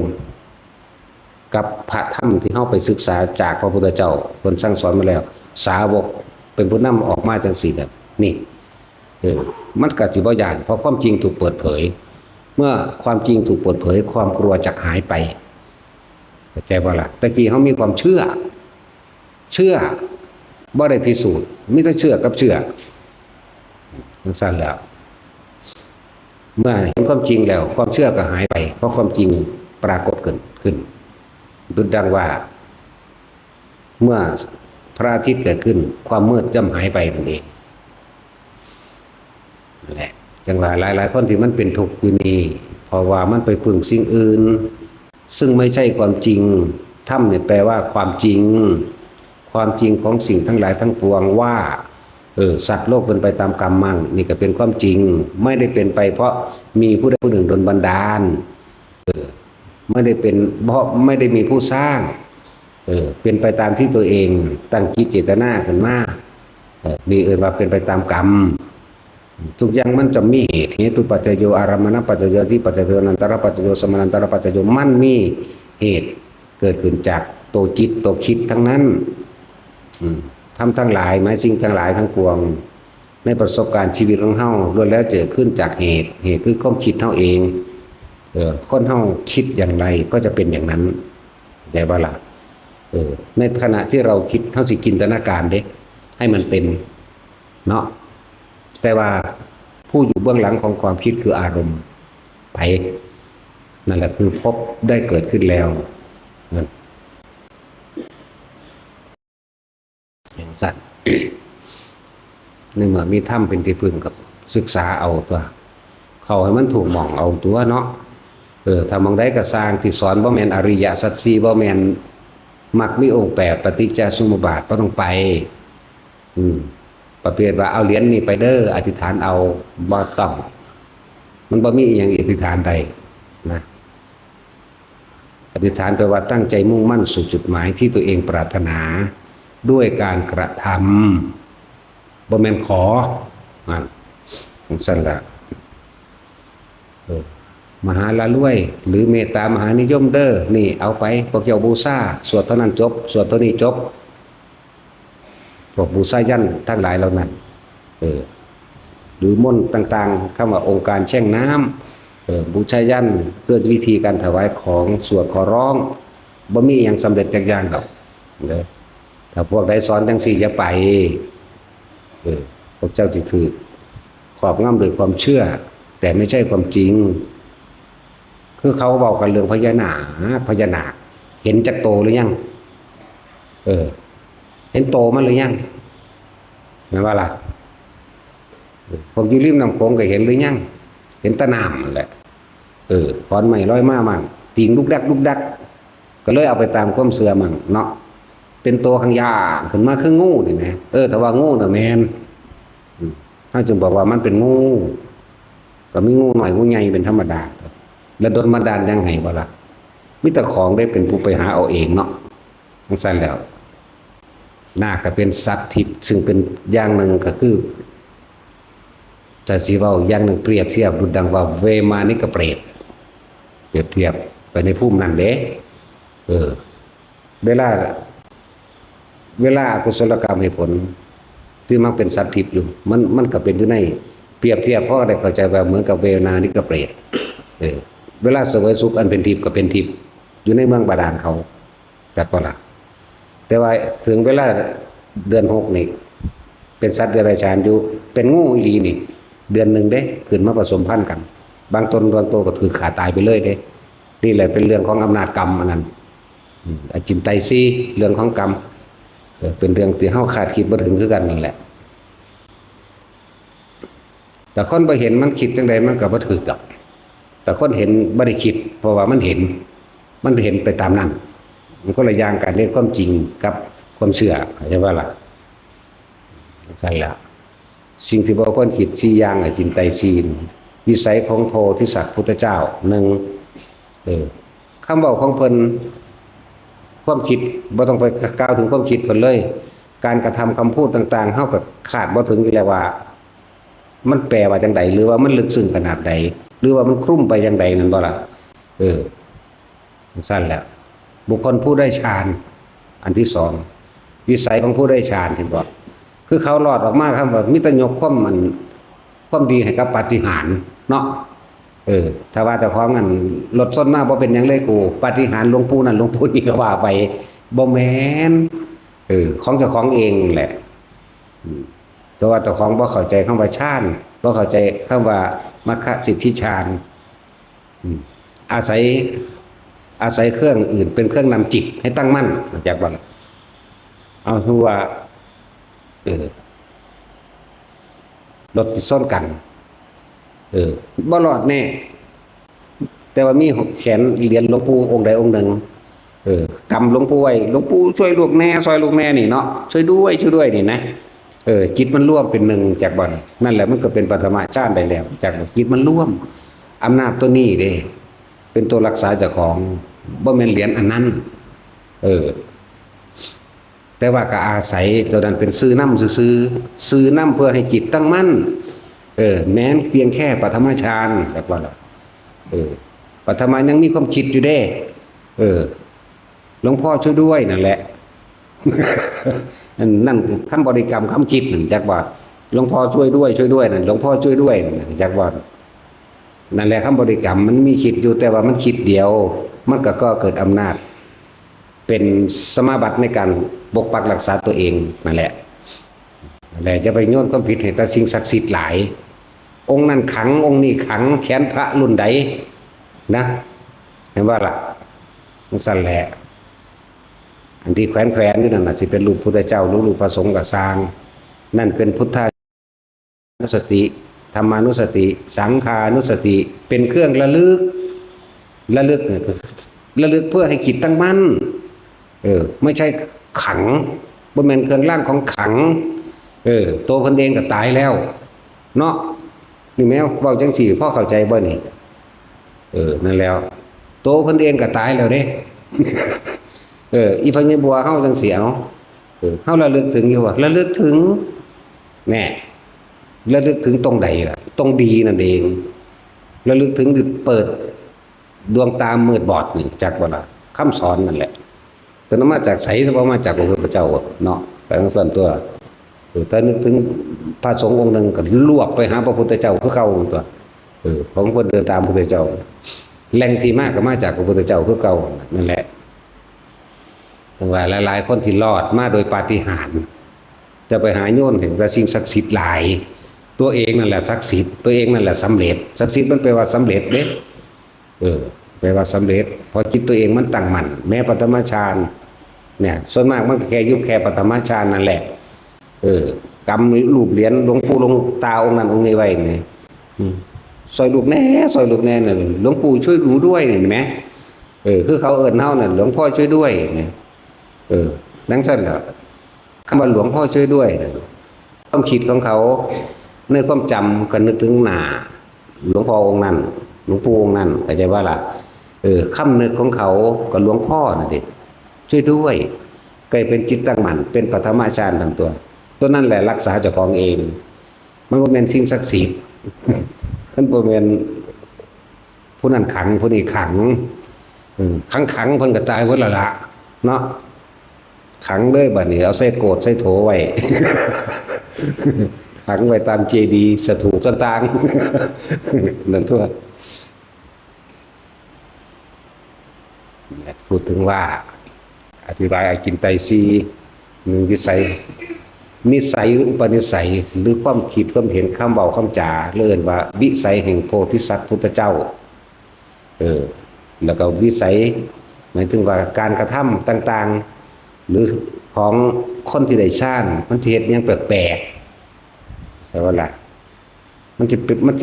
กับพระธรรมที่เฮาไปศึกษาจากพระพุทธเจ้าเพิ่นสั่งสอนมาแล้วสาวกเป็นผู้นำออกมาจังซี่แบบนี่มันก็สิบ่ย่านเพราะความจริงถูกเปิดเผยเมื่อความจริงถูกเปิดเผยความกลัวจักหายไปเข้าใจบ่ล่ะตะกี้เฮามีความเชื่อบ่ได้พิสูจน์มีแต่เชื่อกับเชื่อทั้งสั้นแล้วเมื่อเห็นความจริงแล้วความเชื่อก็หายไปเพราะความจริงปรากฏขึ้นดุจดังว่าเมื่อพระอาทิตย์เกิดขึ้นความมืดย่อมหายไปนั่นเองนั่นแหละจังหวะหลายคนที่มันเป็นทุกข์อยู่นี่เพราะว่ามันไปพึ่งสิ่งอื่นซึ่งไม่ใช่ความจริงธรรมเนี่ยแปลว่าความจริงของสิ่งทั้งหลายทั้งปวงว่าสัตว์โลกเป็นไปตามกรรมมั่งนี่ก็เป็นความจริงไม่ได้เป็นไปเพราะมีผู้ใดผู้หนึ่งดลบันดาลไม่ได้เป็นเพราะไม่ได้มีผู้สร้างเป็นไปตามที่ตัวเองตั้งจิตเจตนาขึ้นมานี่ว่าเป็นไปตามกรรมทุกอย่างมันจะมีเหตุปัจจโยอารมณปัจจโยที่ปัจจโยนันตรปัจจโยสมานันตรปัจจโยมันมีเหตุเกิดขึ้นจากตัวจิตตัวคิดทั้งนั้นทำทั้งหลายหมายสิ่งทั้งหลายทั้งปวงในประสบการณ์ชีวิตของเฮาล้วนแล้วเกิดขึ้นจากเหตุคือความคิดเฮาเองคนเฮาคิดอย่างไรก็จะเป็นอย่างนั้นได้บ่ล่ะในขณะที่เราคิดเฮาสิจินตนาการเด้ให้มันเป็นเนาะแต่ว่าผู้อยู่เบื้องหลังของความคิดคืออารมณ์ไปนั่นแหละคือพบได้เกิดขึ้นแล้วนั่นอย่างสัตว์ ในเมื่อมีถ้ำเป็นที่พึ่งกับศึกษาเอาตัวเขาให้มันถูกหม่องเอาตัวเนาะถ้ามองได้ก็สร้างที่สอนบ่แม่นอริยสัจสี่บ่แม่นมรรคมีองค์8ปฏิจจสมุปบาทบ่ต้องไปประเภทว่าเอาเหรียญนี่ไปเด้ออธิษฐานเอาบ่ต้องมันบ่มีอีหยังอธิษฐานใดนะอธิษฐานแปลว่าตั้งใจมุ่งมั่นสู่จุดหมายที่ตัวเองปรารถนาด้วยการกระทำบ่แม่นขอนั่นของสั่นละมหาละรวยหรือเมตตามหานิยมเด้อนี่เอาไปพวกเจ้าบูชาสวดเท่านั้นจบสวดเท่านี้จบพวกบูชายันทั้งหลายเหล่านั้นหรือมนต์ต่างๆคำว่าองค์การแช่งน้ำบูชายันเพื่อวิธีการถวายของสวดขอร้องบ่มีอย่างสำเร็จจากอย่างดอกถ้าพวกใดสอนจังสี่อย่าไปพวกเจ้าจิถือครอบงำโดยความเชื่อแต่ไม่ใช่ความจริงคือเขาบอกกันเรื่องพญานาคเห็นจักโตหรือยังเห็นโตมันหรือยังหมายว่าล่ะพวกอยู่ริมน้ำโขงก็เห็นหรือยังเห็นตะนามนั่นแหละขอนไม้ร้อยมามันติงลูกดัก ก็เลยเอาไปตามความเชื่อมั่งเนาะเป็นตัวข้างยากขึ้นมาคืองูนี่แหมแต่ว่างูน่ะแม่นถ้าจึงบอกว่ามันเป็นงูก็มีงูหน่อยงูใหญ่เป็นธรรมดาแล้วโดนบันดาลยังไงบ่ล่ะมีแต่ของได้เป็นผู้ไปหาเอาเองเนาะทั้งสั้นแล้วนาคก็เป็นสัตว์ทิพย์ซึ่งเป็นอย่างหนึ่งก็คือจะสิเว้าอย่างหนึ่งเปรียบเทียบดุจดังว่าเวมานิกเปรตเปรียบเทียบไปในภูมินั้นเด้เวลาอกุศลกรรมให้ผลที่มันเป็นสัตว์ทิพย์อยู่มันก็เป็นอยู่ในเปรียบเทียบเพราะได้เข้าใจว่าเหมือนกับเวนานิกเปรตเวลาเสวยสุขอันเป็นทิพย์ก็เป็นทิพย์อยู่ในเมืองบาดาลเขาจักว่าล่ะแต่ว่าถึงเวลาเดือน6นี่เป็นสัตว์เดรัจฉานอยู่เป็นงูอีหลีนี่เดือนหนึ่งเด้ขึ้นมาผสมพันธุ์กัน บางตนบางตัวก็ถือขาตายไปเลยเด้นี่แหละเป็นเรื่องของอำนาจกรรมอันนั้นอจินไตยซีเรื่องของกรรมเป็นเรื่องที่เฮาคาดคิดบ่ถึงคือกันนั่นแหละแต่คนบ่เห็นมันคิดจังไดมันก็บ่ถูกดอกแต่คนเห็นบ่ได้คิดเพราะว่ามันเห็นไปตามนั้นมันก็ละอย่างกันเรื่องความจริงกับความเชื่อใช่ป่ะล่ะใช่แล้วสิ่งที่บ่ควรคิด4อย่างจินไตยซีวิสัยของโพธิสัตว์พุทธเจ้า1คำเว้าของเพิ่นความคิดบ่ต้องไปกล่าวถึงความคิดเพิ่นเลยการกระทำคำพูดต่างๆเฮาก็คาดบ่ถึงอยู่แล้วว่ามันแปลว่าจังไดหรือว่ามันลึกซึ้งขนาดใดหรือว่ามันคลุ้มไปจังไดนั่นบ่ล่ะสั้นแล้วบุคคลผู้ได้ฌานอันที่2วิสัยของผู้ได้ฌานเห็นบ่คือเขารอดออกมาครับว่ามีแต่ยกความดีให้กับปาฏิหาริย์เนาะถ้าว่าแต่ของอันรถส้นมาบ่เป็นหยังเลยกูปาฏิหาริย์หลวงปู่นั่นหลวงปู่นี่ก็ว่าไปบ่แม่นของเจ้าของเองแหละแต่ว่าเจ้าของบ่เข้าใจคำว่าฌานบ่เข้าใจคำว่ามัคคะสิทธิฌานอาศัยเครื่องอื่นเป็นเครื่องนำจิตให้ตั้งมั่นจากบ่เอาคือว่ารถติดซ้อนกันบ่รอดแน่แต่ว่ามีแขนเหรียญหลวงปู่องค์ใดองค์หนึ่งกำหลวงปู่ไว้หลวงปู่ช่วยลูกแน่ซอยลูกแน่นี่เนาะช่วยด้วยนี่นะจิตมันร่วมเป็นหนึ่งจากบ่นั่นแหละมันก็เป็นปฐมฌานได้แล้วจากจิตมันร่วมอำนาจตัวนี้เด้เป็นตัวรักษาเจ้าของบ่แม่นเหรียญอันนั้นแต่ว่าก็อาศัยตัวนั้นเป็นซื้อนำซื้อนำเพื่อให้จิตตั้งมั่นแม้นเพียงแค่ปฐมฌานแบบว่าปฐมยังมีความคิดอยู่เด้หลวงพ่อช่วยด้วยนั่นแหละ นั่นคำบริกรรมคำคิดนั่นจักว่าหลวงพ่อช่วยด้วยนั่นหลวงพ่อช่วยด้วยจักว่านั่นแหละคำบริกรรมมันมีคิดอยู่แต่ว่ามันคิดเดียวมันก็เกิดอำนาจเป็นสมาบัติในการปกปักรักษาตัวเองนั่นแหละจะไปโยนความผิดให้แต่สิ่งศักดิ์สิทธิ์หลายองค์นั้นขังองค์นี้ขังแขนพระรุ่นใดนะเห็นว่าล่ะมันสั่นแหละอันที่แขวนนี่นั่นน่ะสิเป็นรูปพุทธเจ้ารูปพระสงฆ์ก็สร้างนั่นเป็นพุทธานุสติธรรมานุสติสังฆานุสติเป็นเครื่องระลึกเพื่อให้จิตตั้งมั่นไม่ใช่ขังบ่แม่นเครื่องร่างของขังตัวเพิ่นเองก็ตายแล้วเนาะนี่แม้เว้าจังซี่พ่อเข้าใจบ่นี่นั่นแล้วตัวเพิ่นเองก็ตายแล้วเด้อีพญบัวเฮาจังซี่เอาเฮาระลึกถึงอยู่ว่าระลึกถึงแน่ระลึกถึงตรงใดล่ะตรงดีนั่นเองระลึกถึงเปิดดวงตามืดบอดนี่จักบ่ล่ะคำสอนนั่นแหละแต่นมาจากไสบ่มาจากพระพุทธเจ้าเนาะแต่ทั้งส่วนตัวถ้านึกถึงพระสงฆ์องค์หนึ่งก็ลวกไปหาพระพุทธเจ้าคือเก่าตัวของคนเดินตามพระพุทธเจ้าแหล่งที่มากก็มาจากพระพุทธเจ้าคือเก่านั่นแหละแต่ว่าหลายๆคนที่รอดมาโดยปาฏิหาริย์จะไปหาโยนเห็นแต่สิ่งศักดิ์สิทธิ์หลายตัวเองนั่นแหละศักดิ์สิทธิ์ตัวเองนั่นแหละสำเร็จศักดิ์สิทธิ์มันแปลว่าสำเร็จเด้แปลว่าสำเร็จพอจิตตัวเองมันตั้งมั่นแม้ปฐมฌานเนี่ยส่วนมากมันแค่ยุบแค่ปฐมฌานนั่นแหละกำรูปเหรียญหลวงปู่หลวงตาองค์นั้นองค์นี้ไว้นี่ซอยลูกแน่เนี่ยหลวงปู่ช่วยหนูด้วยเห็นไหม คือเขาเอิ้นเฮานั่นหลวงพ่อช่วยด้วยเนี่ยดังซั่นแหละคำว่าหลวงพ่อช่วยด้วยน่ะความคิดของเขาในความจำก็นึกถึงหน้าหลวงพ่อองค์นั้นหลวงปู่องค์นั้นเข้าใจว่าล่ะคำนึกของเขาก็หลวงพ่อน่ะดิช่วยด้วยก็เป็นจิตตั้งมั่นเป็นปฐมฌานทั้งตัวนั้นแหละรักษาเจ้าของเองมันบ่แม่นสิ่งศักดิ์สิทธิ์มันบ่แม่นผู้นั้นขังผู้นี้ขังขังเพิ่นก็ตายหมดแล้วล่ะเนาะขังเลยบัดนี้เอาใส่โกรธใส่โถไว้ ขังไว้ตามเจดีย์สถูปต่างๆนั่นทั่วพูดถึงว่าอธิบายอากินไตรสีหนึ่งวิสัยนิสัยหรืออุปนิสัยหรือความคิดความเห็นคำเว้าคำจาเรียกว่าวิสัยแห่งโพธิสัตว์พุทธเจ้าแล้วก็วิสัยหมายถึงว่าการกระทำต่างๆหรือของคนที่ได้ฌานมันสิเฮ็ดหยังแปลกๆใช่ว่าล่ะมันจ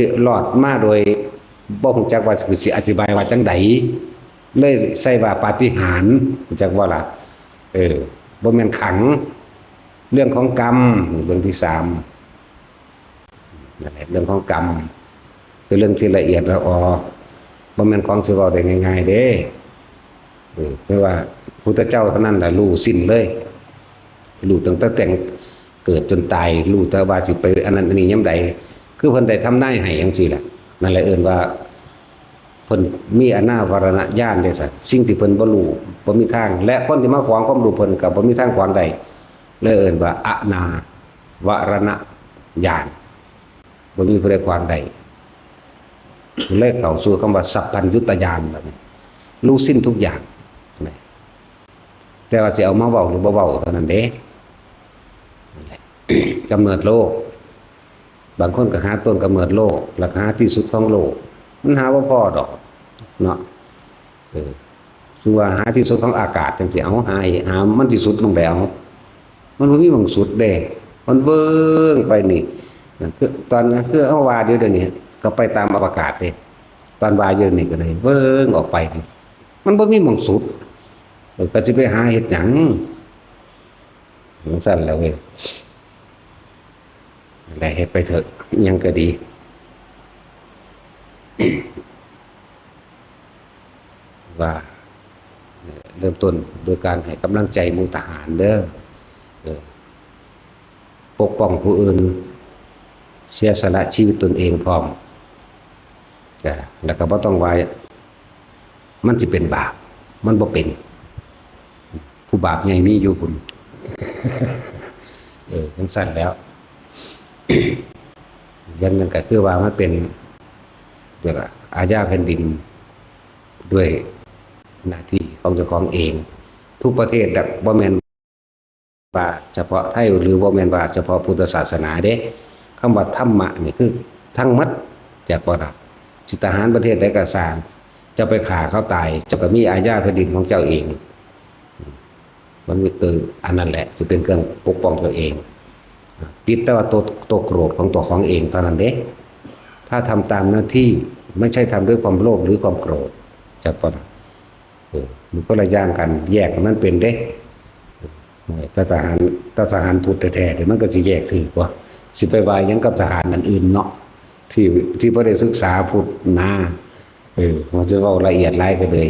ะหลอดมาโดยบ่ฮู้จักว่าสิอธิบายว่าจังไดเลยใส่ว่าปาฏิหาริย์รู้จักว่าล่ะบ่แม่นขังเรื่องของกรรมเรื่องที่3นั่นแหละเรื่องของกรรมเป็นเรื่องที่ละเอียดละออบ่แม่นของสิเว้าได้ง่ายๆเด้คือว่าพุทธเจ้าเท่านั้นล่ะรู้สิ้นเลยรู้ตั้งแต่เกิดจนตายรู้แต่ว่าสิไปอันนั้นอันนี้ยามใดคือเพิ่นได้ทำนายให้จังซี่แหละนั่นแหละเอิ้นว่าเพิ่นมีอนาภรณญาณได้ซะสิ่งที่เพิ่นบ่รู้บ่มีทางและคนที่มาขวางความรู้เพิ่นก็บ่มีทางขวางได้เลยเอิ้นว่าอนาวรณญาณบ่มีผู้ใดขวางได้เลยเข้าสู่คำว่าสัพพัญญุตญาณแบบนี้รู้สิ้นทุกอย่างแต่ว่าสิเอามาเว้าหรือบ่เว้าเท่านั้นเด้กำเนิดโลกบางคนก็หาต้นกำเนิดโลกแล้วหาที่สุดของโลกมันหาบ่พอดอกเนาะคือว่าหาที่สุดของอากาศจังสิเอาหามันที่สุดลงแล้วมันบ่มีหม้องสุดเด้มันเบิ่งไปนี่คือตอนคือเฮาว่าเดี๋ยวนี้ก็ไปตามอวกาศเด้ตอนว่าอยู่นี่ก็ได้เบิ่งออกไปนี่มันบ่มีหม้องสุดก็สิไปหาเฮ็ดหยังจังซั่นแหล้วเว้ยนั่นแหละเฮ็ดไปเถอะอิหยังก็ดีว่าเริ่มต้นโดยการให้กำลังใจหมู่ทหารเด้อปกป้องผู้อื่นเสียสละชีวิตตนเองพร้อมแล้วก็บ่ต้องว่ามันสิเป็นบาปมันบ่เป็นผู้บาปใหญ่มีอยู่พุ่นจังซั่นแล้วอย่างนึงก็คือว่ามันเป็นเรียกว่าอาญาแผ่นดินด้วยหน้าที่ของเจ้าของเองทุกประเทศบ่แม่นว่าเฉพาะไทยหรือบ่แม่นว่าเฉพาะพุทธศาสนาเด้คำว่าธรรมะนี่คือทั้งหมดจากบ่ล่ะสิทหารประเทศใดก็สร้างจะไปฆ่าเขาตายเจ้าก็มีอาญาแผ่นดินของเจ้าเองมันมีอันนั้นแหละจะเป็นเครื่องปกป้องตัวเองติดแต่ว่าตัวโกรธของตัวของเองเท่านั้นเด้ถ้าทำตามหน้าที่ไม่ใช่ทำด้วยความโลภหรือความโกรธจากบ่ล่ะมันก็ละอย่างกันแยกมันเป็นเด้ทหารพุทธแท้ๆเดี๋ยวมันก็สิแยกถือว่าสิไปว่าหยังกับทหารอันอื่นเนาะที่บ่ได้ศึกษาพุทธนามันจะเว้าละเอียดหลายก็เลย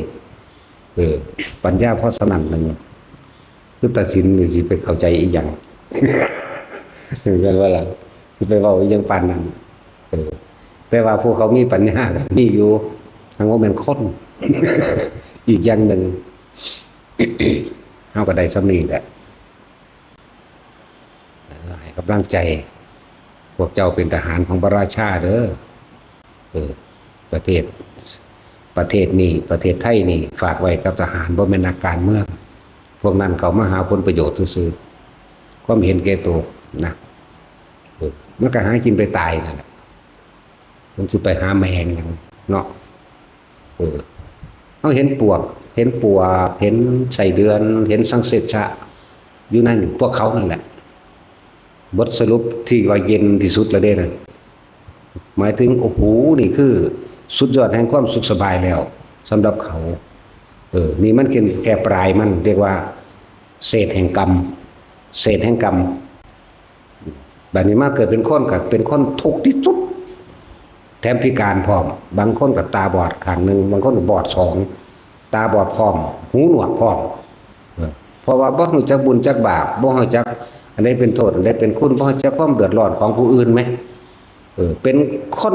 ปัญญาเพราะฉะนั้นนึงคือตัดสินนี่สิไปเข้าใจอีหยังคือกันว่าล่ะสิไปเว้าอีหยังปานนั้นแต่ว่าพวกเขามีปัญญาก็มีอยู่ทั้งว่าแม่นคนอีกอย่างหนึ่งเฮาก็ได้สำนี้แหละให้กำลังใจพวกเจ้าเป็นทหารของพระราชาเด้อประเทศนี้ประเทศไทยนี่ฝากไว้กับทหารบ่แม่นนักการเมืองพวกนั้นเขามาหาผลประโยชน์ซื่อๆความเห็นแก่ตัวนะมันก็หากินไปตายนั่นแหละมันสิไปหาแมงหยังเนาะเฮาเห็นปวกเห็นไส้เดือนเห็นสังเสชะอยู่นั่นพวกเขานั่นแหละบทสรุปที่ว่าเย็นที่สุดแล้วเด้นั่นหมายถึงโอ้โหนี่คือสุดยอดแห่งความสุขสบายแล้วสำหรับเขา นี่มันแค่ปลายมันเรียกว่าเศษแห่งกรรมเศษแห่งกรรมแบบนี้มาเกิดเป็นคนกับเป็นคนทุกข์ที่สุดแถมพิการพร้อมบางคนกับตาบอดข้างหนึ่งบางคนกับบอดสองตาบอดพร้อมหูหนวกพร้อมเพราะว่าบ่รู้จักบุญจักบาปบ่รู้จักอันใดเป็นโทษอันใดเป็นคุณบ่รู้จักความเดือดร้อนของผู้อื่นไหมเป็นคน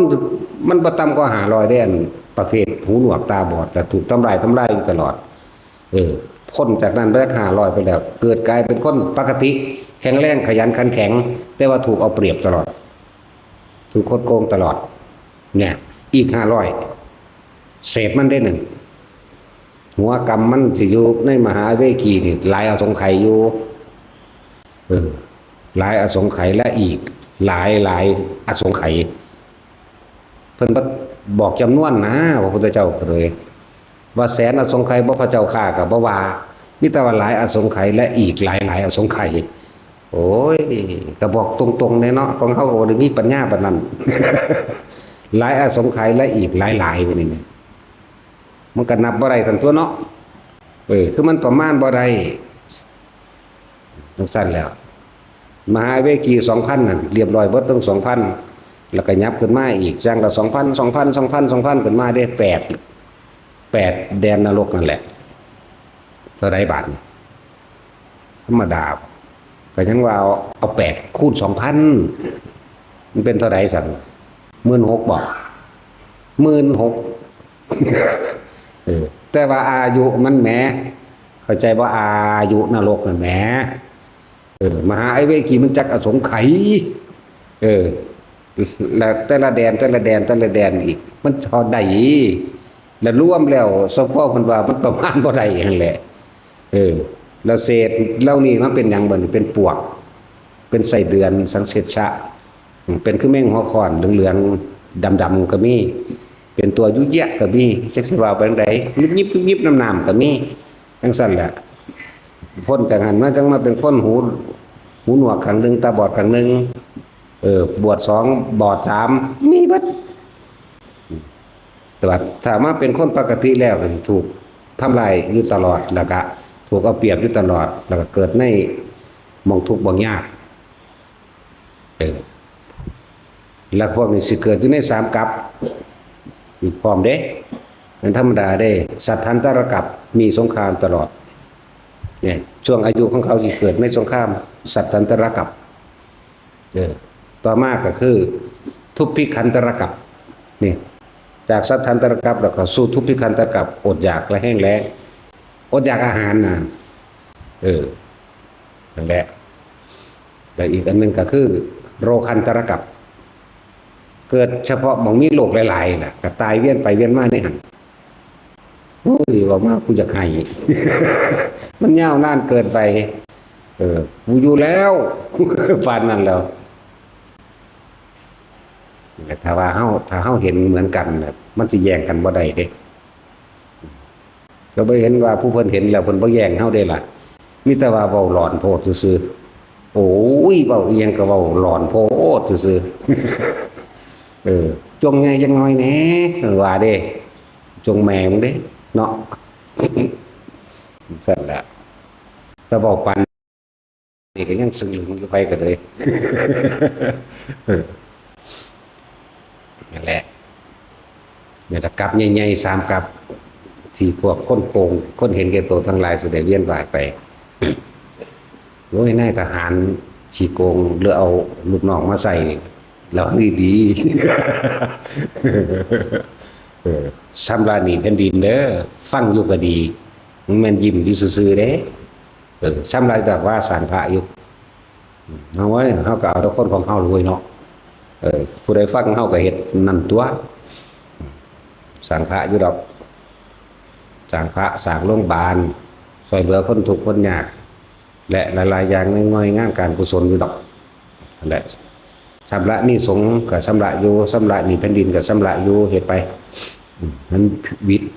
มันบ่ต่ำกว่า500ได้อันประเภทหูหนวกตาบอดแล้วถูกทำลายอยู่ตลอดพ้นจากนั้นไป500ไปแล้วเกิดกลายเป็นคนปกติแข็งแรงขยันขันแข็งแต่ว่าถูกเอาเปรียบตลอดถูกคดโกงตลอดเนี่ยอีก500เศษมันได้หนึ่งหัวกรรมมันสิอยู่ในมหาเวกีนี่หลายอสงไขยอยู่หลายอสงไขยและอีกหลายอสงไขยเพิ่นก็บอกจำนวนนะพระพุทธเจ้าเลยว่าแสนอสงไขยบ่พระเจ้าข้ากับบ่ว่ามีแต่ว่าหลายอสงไขยและอีกหลายอสงไขยโอ้ยก็บอกตรงๆเนาะของเฮาก็บ่ได้มีปัญญาปานนั้น หลายอสงไขยและอีกหลายว่านี่มันก็นับบ่ได้กันตัวเนาะคือมันประมาณบ่ได้จังซั่นแล้วมหาเวกี 2,000 นั่นเรียบร้อยเบิดทั้ง 2,000 แล้วก็ยับขึ้นมาอีกจังละ 2,000 ขึ้นมาได้8แดนนรกนั่นแหละเท่าใดบาทธรรมดาก็ยังว่าเอา8คูณ 2,000 มันเป็นเท่าใดสั่น 16,000 บ่ 16,000 แต่ว่าอายุมันแหมเข้าใจว่าอายุนรกนั่นแหมมหาเวกีมันจักอสงไขยแล้วแต่ละแดนอีกมันเท่าใดแล้วรวมแล้วสมพ่อเพิ่นว่ามันประมาณบ่ได้นั่นแหละแล้วเศษเหล่านี้มันเป็นหยังบ่นี่เป็นปวกเป็นไส้เดือนสังเสชะเป็นคือแมงหัวค้อนเหลืองๆดำๆก็มีเป็นตัวยุแยะก็มีจักสิว่าไปจังไดยิบๆน้ำก็มีจังซั่นแหละพ้นจากนั้นมาจังมาเป็นคนหูหนวกข้างนึงตาบอดข้างนึงบวช2บอด3มีเบิดแต่ว่าถ้ามาเป็นคนปกติแล้วก็สิถูกทำลายอยู่ตลอดแล้วก็ถูกเอาเปรียบอยู่ตลอดแล้วก็เกิดในหม้องทุกข์บ่ยากแล้วพวกนี้สิเกิดอยู่ใน3กัปอีกพร้อมเด้มันธรรมดาเด้สัตว์ทันตรกัปมีสงครามตลอดเนี่ยช่วงอายุของเขาที่เกิดในสงครามสัตว์ทันตรกัปต่อมาก็คือทุพพิคันตรกัปนี่จากสัตว์ทันตรกัปแล้วก็สู่ทุพพิคันตรกัปอดอยากและแห้งแล้งอดอยากอาหารนะนั่นแหละแต่อีกอันหนึ่งก็คือโรคันตรกัปเกิดเฉพาะมองมีโรคหลายๆแหละก็ตายเวียนไปเวียนมาเนี่ยโอ้ยบอกว่ากูจะให้ มันยาวนานเกินไปกูอยู่แล้วปานนั้นแล้วถ้าเฮาเห็นเหมือนกันมันสิแย่งกันบ่ได้เด้ก็บ่เห็นว่าผู้เพิ่นเห็นแล้วเพิ่นบ่แย่งเฮาได้ล่ะมีแต่ว่าเว้าหลอนโพดซื่อๆโอ้ยเว้าอีหยังก็เว้าหลอนโพดซื่อๆจงไงจังน้อยแหน่ว่าเด้จงแม่มึงเด้เนาะสั่นล่ะถ้าเว้าปานนี่ก็ยังสึงหลึงอยู่ไปก็เลยนั่นแหละเนี่ยถ้ากลับใหญ่ๆ3กลับที่พวกคนโกงคนเห็นแก่ตัวทั้งหลายสุดได้เวียนว่ายไปโอ้ยนายทหารฉีโกงหรือเอาลูกน้องมาใส่แล้วดีๆสำราญนี่แผ่นดินเด้อฟังอยู่ก็ดีมันแม่นยิ้มอยู่ซื่อๆเด้สำราญแบบว่าสร้างพระอยู่เอาไว้เฮาก็เอาทุกคนของเฮารวยเนาะผู้ใดฟังเฮาก็เฮ็ดนั่นตัวสร้างพระอยู่ดอกสร้างพระสร้างโรงพยาบาลช่วยเหลือคนทุกข์คนยากและหลายๆอย่างในงานการกุศลอยู่ดอกนั่นแหละชำระหนี้สงฆ์ก็ชำระอยู่ชำระหนี้แผ่นดินก็ชำระอยู่เฮ็ดไปนั้นวิทย์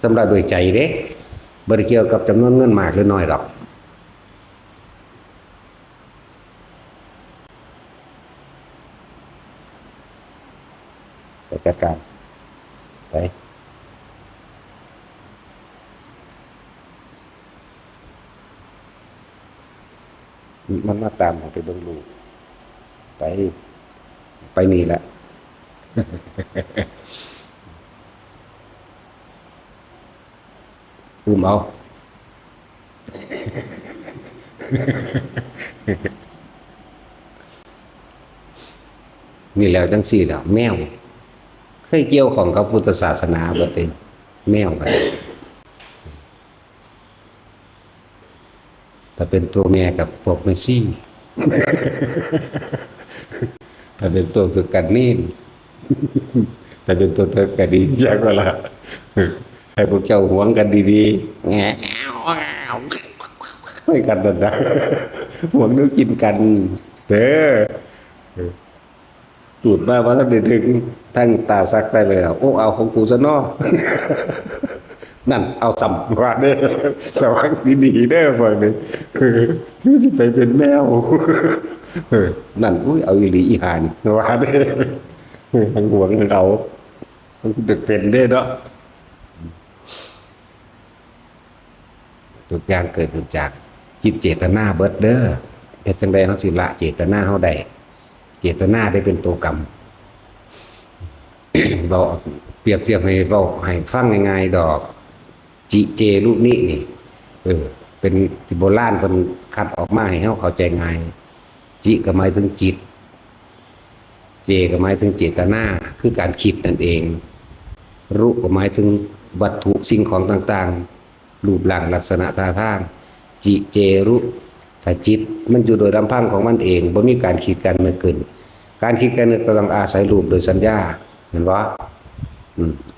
ชำระด้วยใจเด้บ่ได้เกี่ยวกับจำนวนเงินมากหรือน้อยดอกไปจัดการไป มันมาตามผมไปเบิ่งลูกไปไปนี่แหละอุ้มเอานี่แล้วจังสี่แล้วแมวเคยเกี่ยวของกับพุทธศาสนาบ่เป็นแมวกันถ้าเป็นตัวแม่กับพวกเมสซี่ถ้าเป็นตัวถึกกันนี่ถ้าเป็นตัวเธอก็ดีจักว่าล่ะให้พวกเจ้าหวงกันดีๆแง่ไม่กันนั่นนะหวงนึกกินกันเด้อตูดมาว่าถ้าได้ถึงทั้งตาซักได้ไปแล้วโอ้เอาของกูซะเนาะนั่นเอาสัมว่าเด้อระวังดีๆเด้อบ่นี่นี่สิไปเป็นแมวนั่นอุ้ยเอาอีหลีอีหานี่ว่าเด้อทั้งหวงทั้งเอามันดึกเป็นเด้อเนาะทุกอย่างเกิดขึ้นจากจิตเจตนาเบิดเด้อเฮ็ดจังได๋เฮาสิละเจตนาเฮาได้เจตนาได้เป็นตัวกรรม เราเปรียบเทียบให้เราให้ฟังง่ายๆดอกจิเจรุนินี่เป็นที่โบราณเพิ่นคัดออกมาให้เฮาเข้าใจง่ายจิก็หมายถึงจิตเจก็หมายถึงเจตนาคือการคิดนั่นเองรุก็หมายถึงวัตถุสิ่งของต่างๆรูปร่างลักษณะท่าทางจิเจรุถ้าจิตมันอยู่โดยลำพังของมันเองบ่มีการคิดการนึกขึ้นการคิดการนึกก็ต้องอาศัยรูปโดยสัญญาเห็นบ่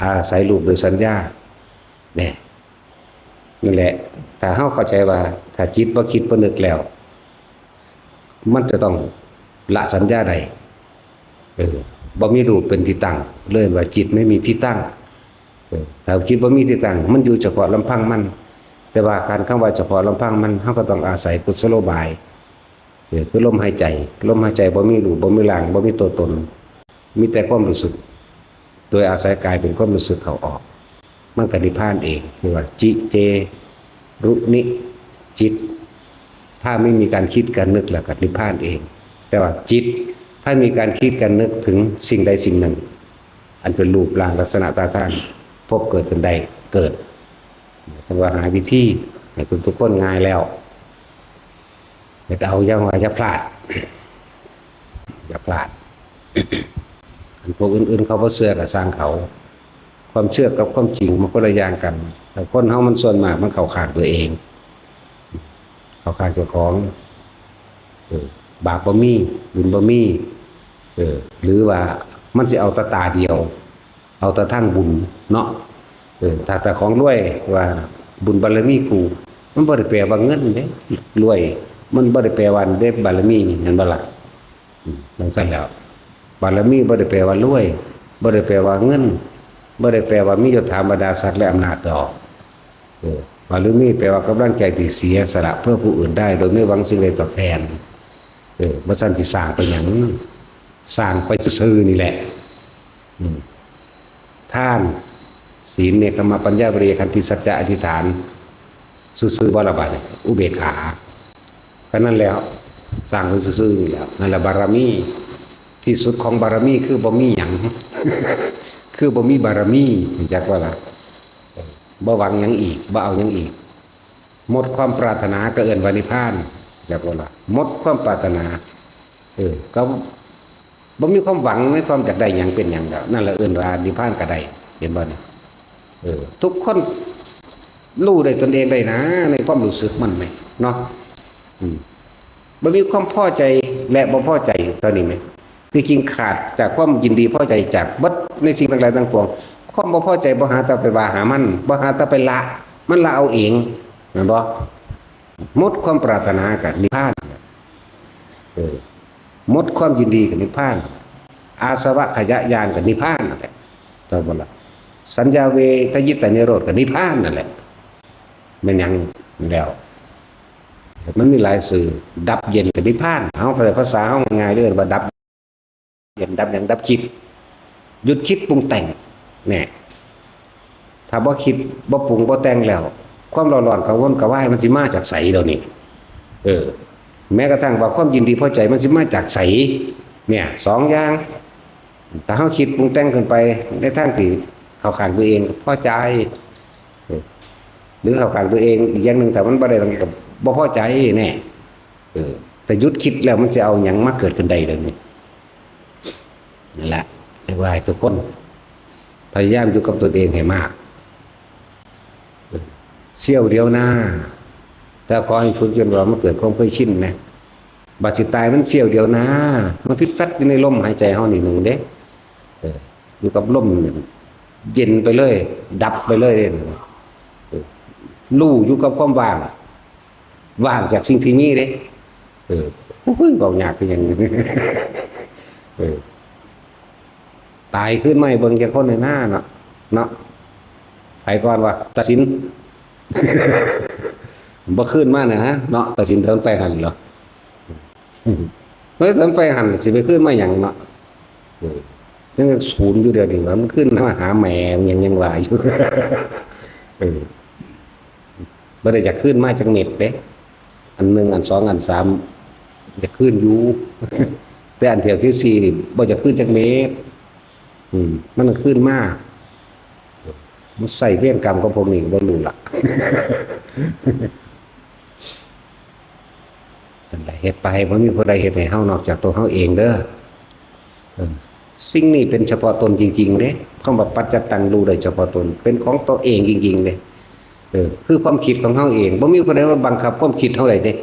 อาศัยรูปโดยสัญญาเนี่ยนี่แหละถ้าเฮาเข้าใจว่าถ้าจิตบ่คิดบ่นึกแล้วมันจะต้องละสัญญาใดบ่มีรูปเป็นที่ตั้งเลยว่าจิตไม่มีที่ตั้งถ้าจิตบ่มีที่ตั้งมันอยู่เฉพาะลำพังมันแต่ว่าการคำว่าเฉพาะลำพังมันเฮาก็ต้องอาศัยกุศโลบายคือลมหายใจบ่มีรูปบ่มีร่างบ่มีตัวตนมีแต่ความรู้สึกโดยอาศัยกายเป็นความรู้สึกเข้าออกมันก็นิพพานเองคือว่าจิเจรุนิจิตถ้าไม่มีการคิดการนึกแล้วก็นิพพานเองแต่ว่าจิตถ้ามีการคิดการนึกถึงสิ่งใดสิ่งหนึ่งอันเป็นรูปร่างลักษณะตาทางพบเกิดขึ้นใดเกิดจังว่าหาวิธีให้ทุกคนง่ายแล้วเอาอย่างว่าอย่าพลาดพวกอื่นๆเขาบ่เชื่อก็สร้างเขาความเชื่อกับความจริงมันคนละอย่างกันแต่คนเฮามันส่วนมากมันเข้าข้างตัวเองเข้าข้างเจ้าของบาปบ่มีบุญบ่มีหรือว่ามันสิเอาตาเดียวเอาแต่ทั้งบุญเนาะถ้าแต่ของรวยว่าบุญบารมีกูมันบ่ได้แปลว่าเงินเด้รวยมันบ่ได้แปลว่าได้บารมีเห็นบ่ล่ะจังซั่นแล้วบารมีบ่ได้แปลว่ารวยบ่ได้แปลว่าเงินบ่ได้แปลว่ามียศถาบรรดาศักดิ์และอำนาจดอกบารมีแปลว่ากำลังใจที่เสียสละเพื่อผู้อื่นได้โดยไม่หวังสิ่งใดตอบแทนบ่ซั่นสิสร้างไปหยังสร้างไปซื่อๆนี่แหละทานศีลเนกขัมมะปัญญาวิริยะขันติสัจจะอธิษฐานซื่อๆบ่ละบาดอุเบกขาก็นั่นแล้วสร้างไว้ซื่อๆนี่แล้วนั่นแหละบารมีที่สุดของบารมีคือบ่มีหยังคือบ่มีบารมีจักว่าล่ะบ่หวังหยังอีกบ่เอาหยังอีกหมดความปรารถนาก็เอิ้นว่านิพพานจักว่าล่ะหมดความปรารถนาก็บ่มีความหวังในความอยากได้หยังเป็นหยังแล้วนั่นแหละเอิ้นว่านิพพานก็ได้เห็นบ่นี่ทุกคนรู้ได้ตนเองได้นะในความรู้สึกมันไหมเนาะบ่มีความพอใจและบ่พอใจตอนนี้ไหมคือจริงขาดจากความยินดีพอใจจากเบิดในสิ่งต่างๆทั้งปวงความบ่พอใจบ่หาแต่ไปว่าหามันบ่หาแต่ไปละมันละเอาเองเห็นบ่หมดความปรารถนากับนิพพานหมดความยินดีกับนิพพานอาสวะขยะยานกับนิพพานนั่นแหละตอนบ่ล่ะสัญญาเวทยิตตนิโรธกับนิพพานนั่นแหละมันยังแล้วมันมีหลายสื่อดับเย็นกับนิพพานเอาภาษาเฮาง่ายๆเด้อว่าดับเย็นดับหยังดับคิดหยุดคิดปรุงแต่งแน่ถ้าบ่คิดบ่ปรุงบ่แต่งแล้วความร้อนๆกังวลกระวายมันสิมาจากไสเดี๋ยวนี้ แม้กระทั่งว่าความยินดีพอใจมันสิมาจากไสเนี่ยสองอย่างถ้าเฮาคิดปรุงแต่งขึ้นไปในทางที่เข้าข้างตัวเองพอใจหรือเข้าข้างตัวเองอีกอย่างหนึ่งแต่มันบ่ได้กับบ่พอใจแน่แต่หยุดคิดแล้วมันจะเอาหยังมาเกิดขึ้นได้เลยนี่นั่นแหละแต่ว่าให้ทุกคนพยายามอยู่กับตัวเองให้มากเสี้ยวเดียวหน้าแต่ขอให้ฝึกจนว่ามันเกิดความเคยชินนะบัดสิตายมันเสี้ยวเดียวนะมันพิษฟัดอยู่ในลมหายใจเฮานี่หนึ่งเด้อยู่กับลมเย็นไปเลยดับไปเลยรู้อยู่กับความว่างว่างจากสิ่งที่มีเด้เฮ้ยบอกยากเป็นอย่างนี้ตายขึ้นไม่เบิ่งจากคนในหน้าเนาะไปก่อนว่าตัดสินบ่ขึ้นมากนะฮะเนาะตัดสินเดินไปหันเหรอเฮ้ยเดินไปหันสิไปขึ้นมาอย่างเนาะจังศูนย์อยู่เดียวนี่ว่ามันขึ้นมาหาแมวยังว่าอยู่บ่ได้จะขึ้นมาจากเม็ดเด้อันหนึ่งอันสองอันสามจะขึ้นอยู่แต่อันเที่ยวที่สี่นี่บ่จะขึ้นจากเม็ดมันขึ้นมากมันใส่เวียนกรรมของผมนี่บ่รู้ล่ะตั้งแต่เฮ็ดไปบ่มีผู้ใดเฮ็ดให้เฮานอกจากตัวเฮาเองเด้อสิ่งนี้เป็นเฉพาะตนจริงๆเด้คำว่าปัจจตังรู้ได้เฉพาะตนเป็นของตัวเองจริงๆเด้คือความคิดของเฮาเองบ่มีผู้ใดมาบังคับความคิดเฮาได้เด้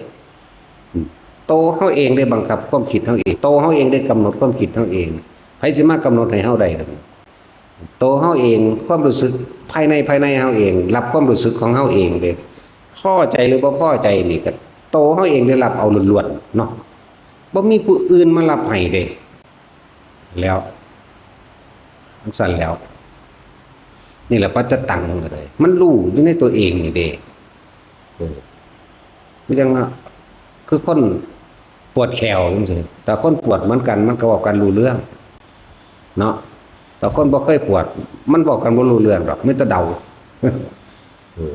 โตเฮาเองได้บังคับความคิดเฮาเองโตเฮาเองได้กำหนดความคิดเฮาเองไผสิมากำหนดให้เฮาได้ล่ะโตเฮาเองความรู้สึกภายในเฮาเองรับความรู้สึกของเฮาเองเด้พอใจหรือบ่พอใจนี่ก็โตเฮาเองได้รับเอาล้วนๆเนาะบ่มีผู้อื่นมารับให้เด้แล้วสั่นแล้วนี่แหละปัจจตังเลยมันรู้อยู่ในตัวเองนี่เด้มันยังคือคนปวดแขวจังซี่แต่คนปวดเหมือนกันมันก็บอกกันรู้เรื่องเนาะแต่คนบ่เคยปวดมันบอกกันบ่รู้เรื่องหรอกมีแต่เดา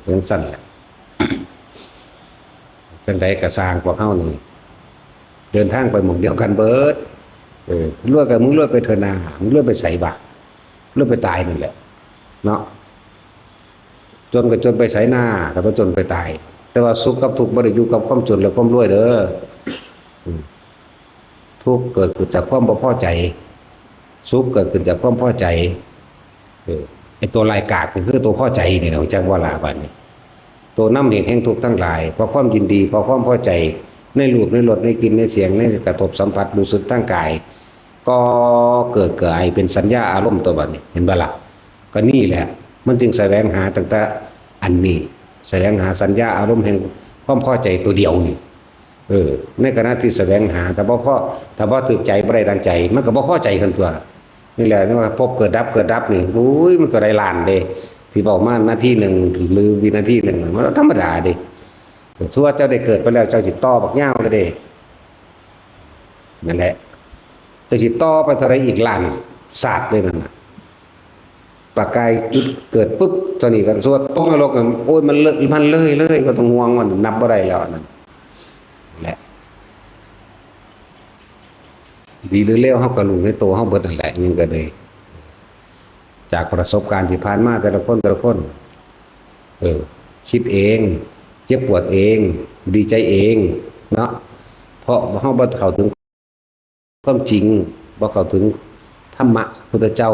เป็นสั่นแหละจังได๋ก็สร้างพวกเฮานี่เดินทางไปหมู่เดียวกันเบิดรวยกับมึงรวยไปเถอะนามึงรวยไปใส่บาตรรวยไปตายนั่นแหละเนาะจนก็จนไปใส่หน้าก็บ่จนไปตายแต่ว่าสุขกับทุกข์บ่ได้อยู่กับความจนและความรวยเด้อทุกข์เกิดขึ้นจากความบ่พอใจสุขเกิดขึ้นจากความพอใจไอ้ตัวลายกาดก็คือตัวพอใจนี่นะจังว่าล่ะบัดนี้ตัวนำเหตุแห่งทุกข์ทั้งหลายเพราะความยินดีเพราะความพอใจในรูปในรสในกลิ่นในเสียงในกระทบสัมผัสรู้สึกทางกายก็เกิดกลายเป็นสัญญาอารมณ์ตัวบัดนี้เห็นบ่ล่ะก็นี่แหละมันจึงแสวงหาตั้งแต่อันนี้แสวงหาสัญญาอารมณ์แห่งความพอใจตัวเดียวนี่ในขณะที่แสวงหาถ้าบ่ถูกใจบ่ได้ดังใจมันก็บ่พอใจกันตัวนี่แหละนี่ว่าพบเกิดดับนี่โอ้ยมันก็ได้ล้านเด้ที่บอกมานาทีหนึ่งหรือวินาทีหนึ่งมันธรรมดาเด้ส่วนเจ้าได้เกิดไปแล้วเจ้าสิต่อบักยาวเลยเด้นั่นแหละเจ้าสิต่อไปเท่าไรอีกล้านศาสตร์เลยนั่นน่ะปากกายจุดเกิดปุ๊บตอนนี้ก็สวดตกนรกโอ้ยมันเลยก็ต้องห่วงมันนับบ่ได้แล้วนั่นแหละดีหรือเลวเฮาก็รู้ในตัวเฮาเบิดนั่นแหละยังก็เลยจากประสบการณ์ที่ผ่านมาแต่ละคนคิดเองเจ็บปวดเองดีใจเองเนาะเพราะเฮาบ่เข้าถึงความจริงบ่เข้าถึงธรรมะพุทธเจ้า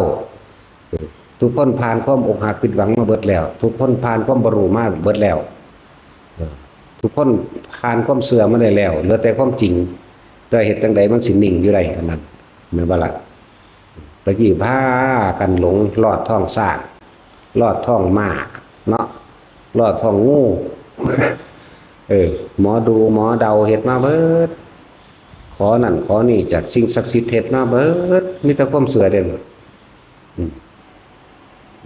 ทุกคนผ่านความอกหักผิดหวังมาเบิดแล้วทุกคนผ่านความบ่รู้มาเบิดแล้วทุกคนผ่านความเสื่อมมาได้แล้วเหลือแต่ความจริงแต่เหตุจังใดมันสินิ่งอยู่ได้อันนั้นแม่นบ่ล่ะตะกี้พากันหลงลอดท้องซากลอดท้องม้าเนาะลอดท้องงูหมอดูหมอเดาเฮ็ดมาเบิดขอนั่นขอนี่จากสิ่งศักดิ์สิทธิ์เฮ็ดมาเบิดมีแต่ความเสื่อเด้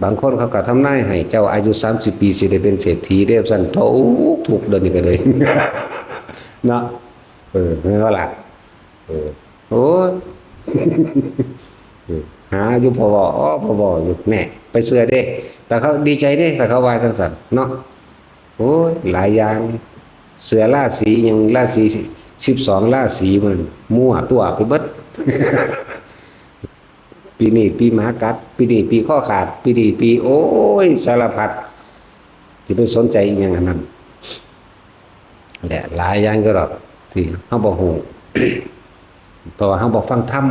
บางคนเขาก็ทำนายให้เจ้าอายุ30 ปีสิได้เป็นเศรษฐีได้ซั่นถูกเดินนี่ก็เลยเนาะแม่นบ่ล่ะโอ้หาอยู่พออยู่แน่ไปเสือเด้แต่เขาดีใจเด้แต่เขาว่าจังซั่นเนาะโอ้ยหลายอย่างเสือราศียังราศี 12ราศีมันมั่วตัวไปเบิด ปีนี้ปีหมากัดปีนี้ปีข้อขาดปีนี้ปีโอ้ยสารพัดจะไปสนใจอีกอย่างนั้นแหละหลายอย่างก็หรอกที่เฮาบ่ฮู้ เพราะว่าเฮาบ่ฟังธรรม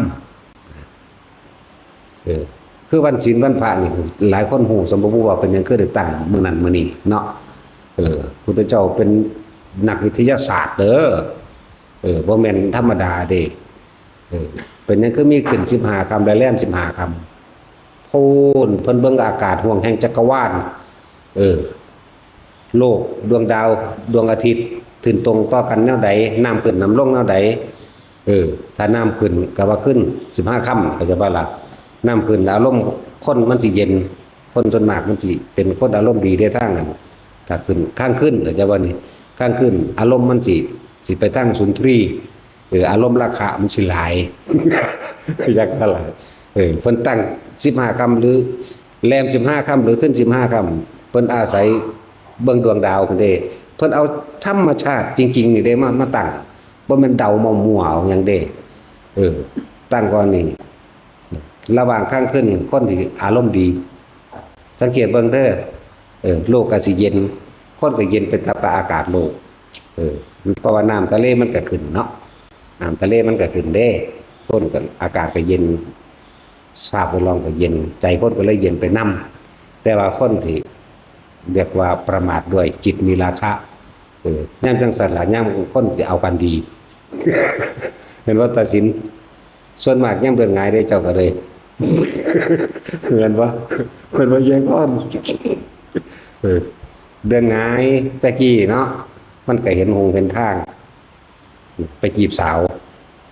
คือวันศีลวันพระนี่หลายคนฮู้สมบูรณ์ว่าเป็นหยังคือได้ตั้งมื้อนั้นมื้อนี้เนาะพุทธเจ้าเป็นนักวิทยาศาสตร์เด้อบ่แม่นธรรมดาเด้เป็นหยังคือมีขึ้น15ค่ำและแรม15ค่ำพูนเพิ่นเบิ่งอากาศห่วงแห่งจักรวาลโลกดวงดาวดวงอาทิตย์ขึ้นตรงต่อกันแนวใดน้ำขึ้นน้ำลงแนวใดถ้าน้ำขึ้นก็ว่าขึ้น15ค่ำก็จะว่าล่ะน้ำขึ้นอารมณ์คนมันสิเย็นคนส่วนมากมันสิเป็นคนอารมณ์ดีได้ทางกันถ้าขึ้นข้างขึ้นก็จะว่านี่ข้างขึ้นอารมณ์มันสิไปทางสุนทรีอารมณ์ราคะมันสิหลาย อยากอะไรเพิ่นตั้ง15ค่ำหรือแรม15ค่ำหรือขึ้น15ค่ำเพิ่นอาศัยเบิ่งดวงดาวพุ่นเด้เพิ่นเอาธรรมชาติจริงๆนี่เด้มาตั้งบ่แม่นเดามั่วๆเอาหยังเด้ตั้งก่อนนี่ระหว่างข้างขึ้นคนที่อารมณ์ดีสังเกตเบิ่งเด้อโลกก็สิเย็นคนก็เย็นเป็นตามอากาศโลกเพราะว่าน้ำทะเลมันก็ขึ้นเนาะน้ำทะเลมันก็ขึ้นเด้คนก็อากาศก็เย็นทราบว่าลองก็เย็นใจคนก็เลยเย็นไปนำแต่ว่าคนที่เรียกว่าประมาทด้วยจิตมีราคะย่ำจังสันล่ะย่ำคนจะเอากันดี เห็นว่าตัดสินส่วนมากย่ำเดินง่ายได้เจ้าก็เลย เห็นว่าแย่งก้อนเดินง่ายตะกี้เนาะมันก็เห็นหงเห็นทางไปจีบสาว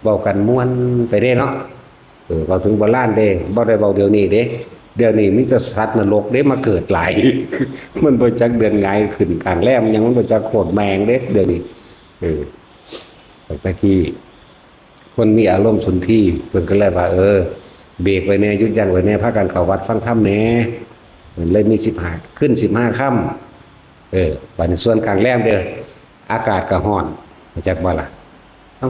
เว้ากันม่วนไปได้เนาะเว้าถึงโบราณเด้บ่ได้เว้าเดี๋ยวนี้เด้เดี๋ยวนี้มีแต่สัตว์นรกเด้มาเกิดหลาย มันบ่จักเดือนง่ายขึ้นกลางแรมยังมันบ่จักโคตรแมงเด้เดี๋ยวนี้ตะกี้คนมีอารมณ์สุนทรีย์เพิ่นก็เลยว่าเบรกไว้แน่หยุดยั้งไว้แน่พากันเข้าวัดฟังธรรมแหน่เลยมี15ขึ้น15ค่ำบัดนี้ส่วนกลางแรมเด้ออากาศก็ร้อนเข้าใจบ่ล่ะเอ้า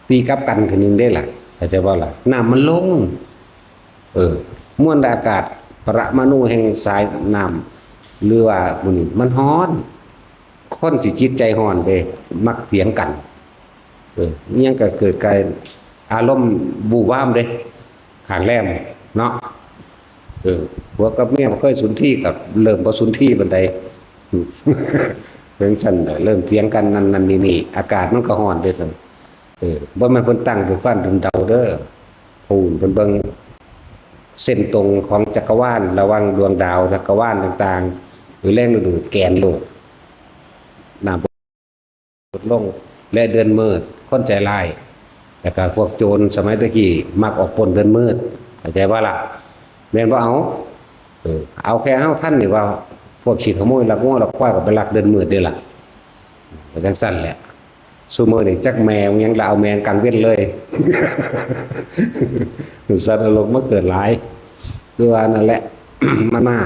ตีกลับกันคือนึงได้ล่ะเข้าใจบ่ล่ะน้ำมันลงมวลอากาศปรมาณูแห่งสายน้ำหรือว่ามื้อนี้มันร้อนคนสิจิตใจร้อนเด้มักเถียงกันอิหยังก็เกิดการอารมณ์วู่วามเด้ข้างแรมเนาะผัวกับเมียบ่เคยสุนทรีย์กับเริ่มบ่สุนทรีย์ปานใด เป็นซั่นเริ่มเถียงกันนั่นนี่อากาศมันก็ร้อนเด้ซั่นบ่แม่นเพิ่นตั้งด้วยความดุนเดาเด้อพูนเพิ่นเบิ่งเส้นตรงของจักรวาลระหว่างดวงดาวจักรวาลต่างๆหรือแรงดึงดูดแกนโลกน้ำลดลงและเดือนมืดคนใจร้ายแล้วก็พวกโจรสมัยตะกี้มักออกปล้นเดือนมืดเข้าใจบ่ล่ะแม่นบ่เอาแค่เฮาท่านนี่ว่าพวกขี้ขโมยลักงัวลักควายก็ไปลักเดือนมืดเด้ล่ะก็จังซั่นแหละซุมื้อนี้จักแมวยังละเอาแมงกลางเว้นเลย สัตว์นรกมันเกิดหลายด้วยว่านั่นแหละ มันมา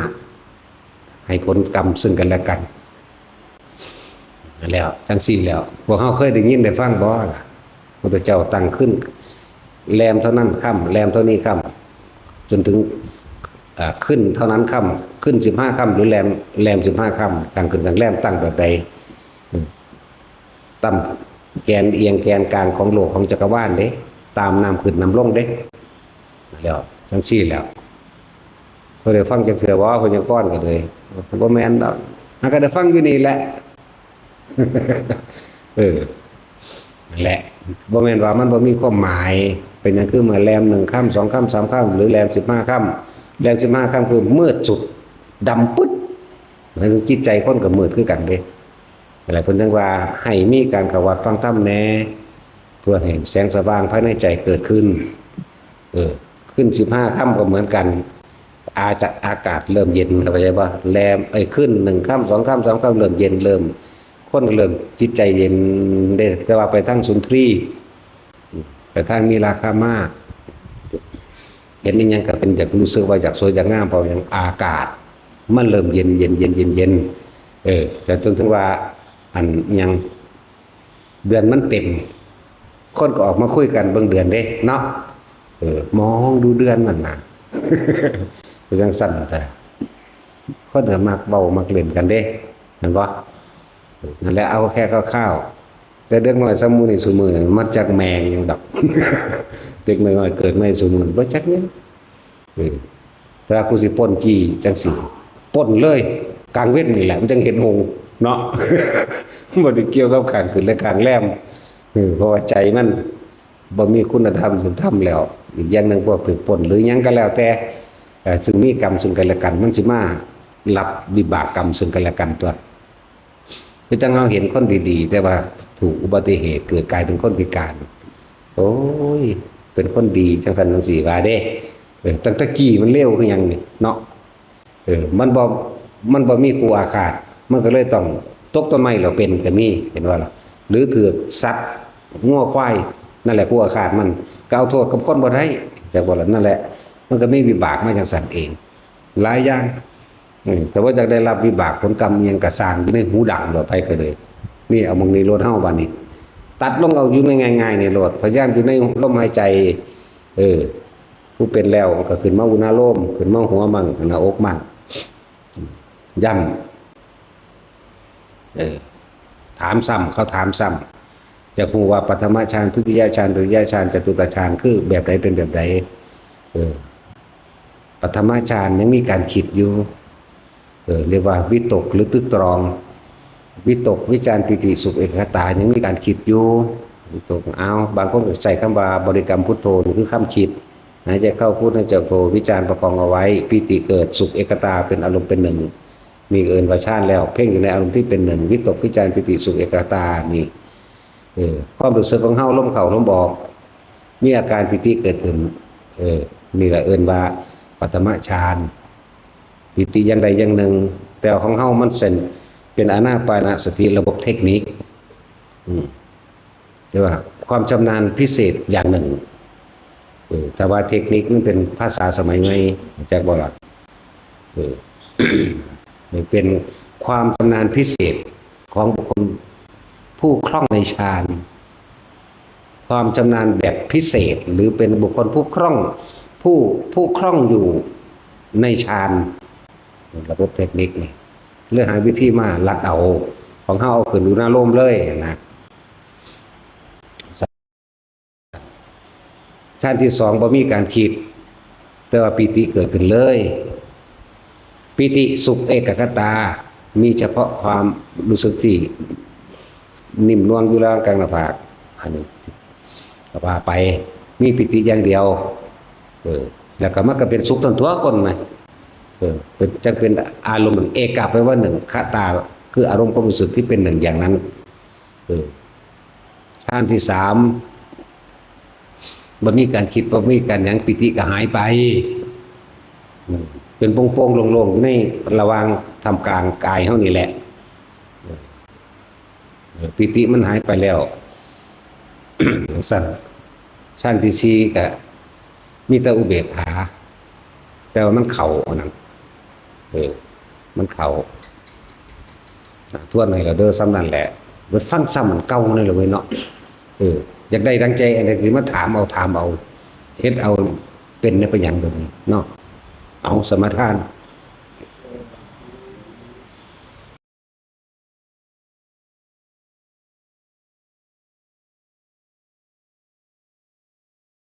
ให้ผลกรรมซึ่งกันและกันนั่นแล้วจังซี่แล้วพวกเฮาเคยได้ยินได้ฟังบ่ล่ะพระเจ้าตั้งขึ้นแรมเท่านั้นค่ำแรมเท่านี้ค่ำจนถึงขึ้นเท่านั้นค่ำขึ้น15ค่ำหรือแรม15ค่ำกลางขึ้นกลางแรมตั้งแบบใดตั้งแกนเอียงแกนกลางของโลกของจักรวาลเด้ตามน้ำขึ้นน้ำลงเด้แล้วจังซี่แล้วเพิ่นได้ฟังจักเทื่อบ่เพิ่นยังก้อนก็เลยบ่แม่นดอกมันก็ได้ฟังอยู่นี่แหละ นั่นแหละบ่แม่นว่ามันบ่มีความหมายเป็นหยังคือเมื่อแรม1ค่ำ2ค่ำ3ค่ำหรือแรม15ค่ำแรม15ค่ำคือมืดสุดดำปึ๊ดแล้วจิตใจคนก็มืดคือกันเด้อะไรเพิ่นถึงว่าให้มีการเข้าวัดฟังธรรมแน่เพื่อให้แสงสว่างภายในใจเกิดขึ้นขึ้น15ค่ำก็เหมือนกันอากาศเริ่มเย็นเข้าใจบ่แรมขึ้น1ค่ำ2ค่ำ3ค่ำเริ่มเย็นเริ่มคนเริ่มจิตใจเย็นได้แต่ว่าไปทางสุนทรีย์ไปทางมีราคามากเห็นนี่ยังก็เป็นอยากรู้สึกว่าอยากสวยอยากงามเพราะอย่างอากาศมันเริ่มเย็นแต่จนถึงว่าอันยัง เดือนมันเต็มคนก็ออกมาคุยกันเบิ่งเดือนเด้เนาะมองดูเดือนมันน่ะ เป็นจังสั่นแต่คนก็มักเว้ามักเล่นกันเด้เห็นบ่นั่นแหละเอาแค่คร่าวๆแต่เด็กน้อยสมุนี่ซุมื้อมันจักแมงหยังดอก เด็กน้อยๆเกิดใหม่ซุมื้อบ่จักหยังแต่กูสิป่นจี้จังสิป่นเลยกลางเว้นนี่แหละมันจังเห็นหงเนาะ บ่ได้เกี่ยวกับการขึ้นและการแลมเพราะว่าใจมันบ่มีคุณธรรมศีลธรรมแล้วอีกอย่างหนึงพวกถูกป่นหรือหยังก็แล้วแต่ซึ่งมีกรรมซึ่งกันและกันมันสิมารับวิบากกรรมซึ่งกันและกันตัวคือจังเราเห็นคนดีๆแต่ว่าถูกอุบัติเหตุเกิดกลายเป็นคนพิการโอ้ยเป็นคนดีจังซั่นจังซี่ว่าเด้ตั้งแต่กี้มันเร็วคือหยังนี่เนาะมันบ่มีครูอาฆาตมันก็เลยต้องตกต้นไม้แล้วเป็นก็มีเห็นว่าล่ะหรือถูกสัตว์งัวควายนั่นแหละครูอาฆาตมันก็เอาโทษกับคนบ่ได้จักบ่ล่ะนั่นแหละมันก็มีวิบากมาจังซั่นเองหลายอย่างแต่ว่าจะได้รับวิบากผลกรรมยังกระสร้างอยู่ในหูดังต่อไปก็เลยนี่เอามองในรถเฮาบัดนี้ตัดลงเอาอยู่ในง่ายๆในรถพยายามอยู่ในลมหายใจผู้เป็นแล้วก็ขึ้นมาอุณาโลมขึ้นมาหัวมั่งหน้าอกมั่งย่ำถามซ้ำเขาถามซ้ำจะฮู้ว่าปฐมฌานทุติยฌานตติยฌานจตุตฌานคือแบบใดเป็นแบบใดปฐมฌานยังมีการคิดอยู่เรียกว่าวิตกหรือตึกตรองวิตกวิจารปิติสุขเอกคตายังมีการคิดอยู่วิตกเอาบางคนก็ใส่คำว่าบริกรรมพุทโธนี่คือคำคิดหายใจเข้าพุทหายใจออกโธวิจารประคองเอาไว้ปิติเกิดสุขเอกตาเป็นอารมณ์เป็นหนึ่งมีเอินว่าฌานแล้วเพ่งอยู่ในอารมณ์ที่เป็นหนึ่งวิตกวิจารปิติสุขเอกตานี่ความรู้สึกของเฮาล้มเข่าล้มบอกมีอาการปิติเกิดขึ้นนี่แหละเอินว่าปฐมฌานปิติอย่างใดอย่างหนึ่งแต่ของเฮามันเป็นอานาปานสติระบบเทคนิคเรียกว่าความชำนาญพิเศษอย่างหนึ่งแต่ว่าเทคนิคมันเป็นภาษาสมัยใหม่แจ็คบอกว่าเป็นความชำนาญพิเศษของบุคคลผู้คล่องในฌานความชำนาญแบบพิเศษหรือเป็นบุคคลผู้คล่องผู้คล่องอยู่ในฌานระบบเทคนิคนี่เรื่องหาวิธีมาลัดเอาของเฮาเอาขึ้นดูหน้าโลมเลยนะฌานที่สองบ่มีการคิดแต่ว่าปิติเกิดขึ้นเลยปิติสุขเอกคตามีเฉพาะความรู้สึกที่นิ่มนวลอยู่แล้วกลางหน้าผากอันนี้ก็ว่าไปมีปิติอย่างเดียวแล้วก็มันก็เป็นสุขทั้งตัวคนไหมเป็นจะเป็นอารมณ์หนึ่งเอกะไปว่าหนึ่งคตาคืออารมณ์ความรู้สึกที่เป็นหนึ่งอย่างนั้นฌานที่สามบ่มีการคิดบ่มีการหยังปิติก็หายไปเป็นโป่งๆโล่งๆในระหว่างทำกลางกายเฮานี่แหละปิติมันหายไปแล้ว สั่นฌานที่สี่ก็มีแต่อุเบกขาแต่ว่ามันเข่าอันนั้นมันเข่าทวนให้เราเด้อซ้ำนั่นแหละมันฟังซ้ำมันเก่าเลยเลยเนาะอยากได้ดังใจอะไรสิมาถามเอาเฮ็ดเอาเป็นในประหยังแบบนี้เนาะเอาสมาทาน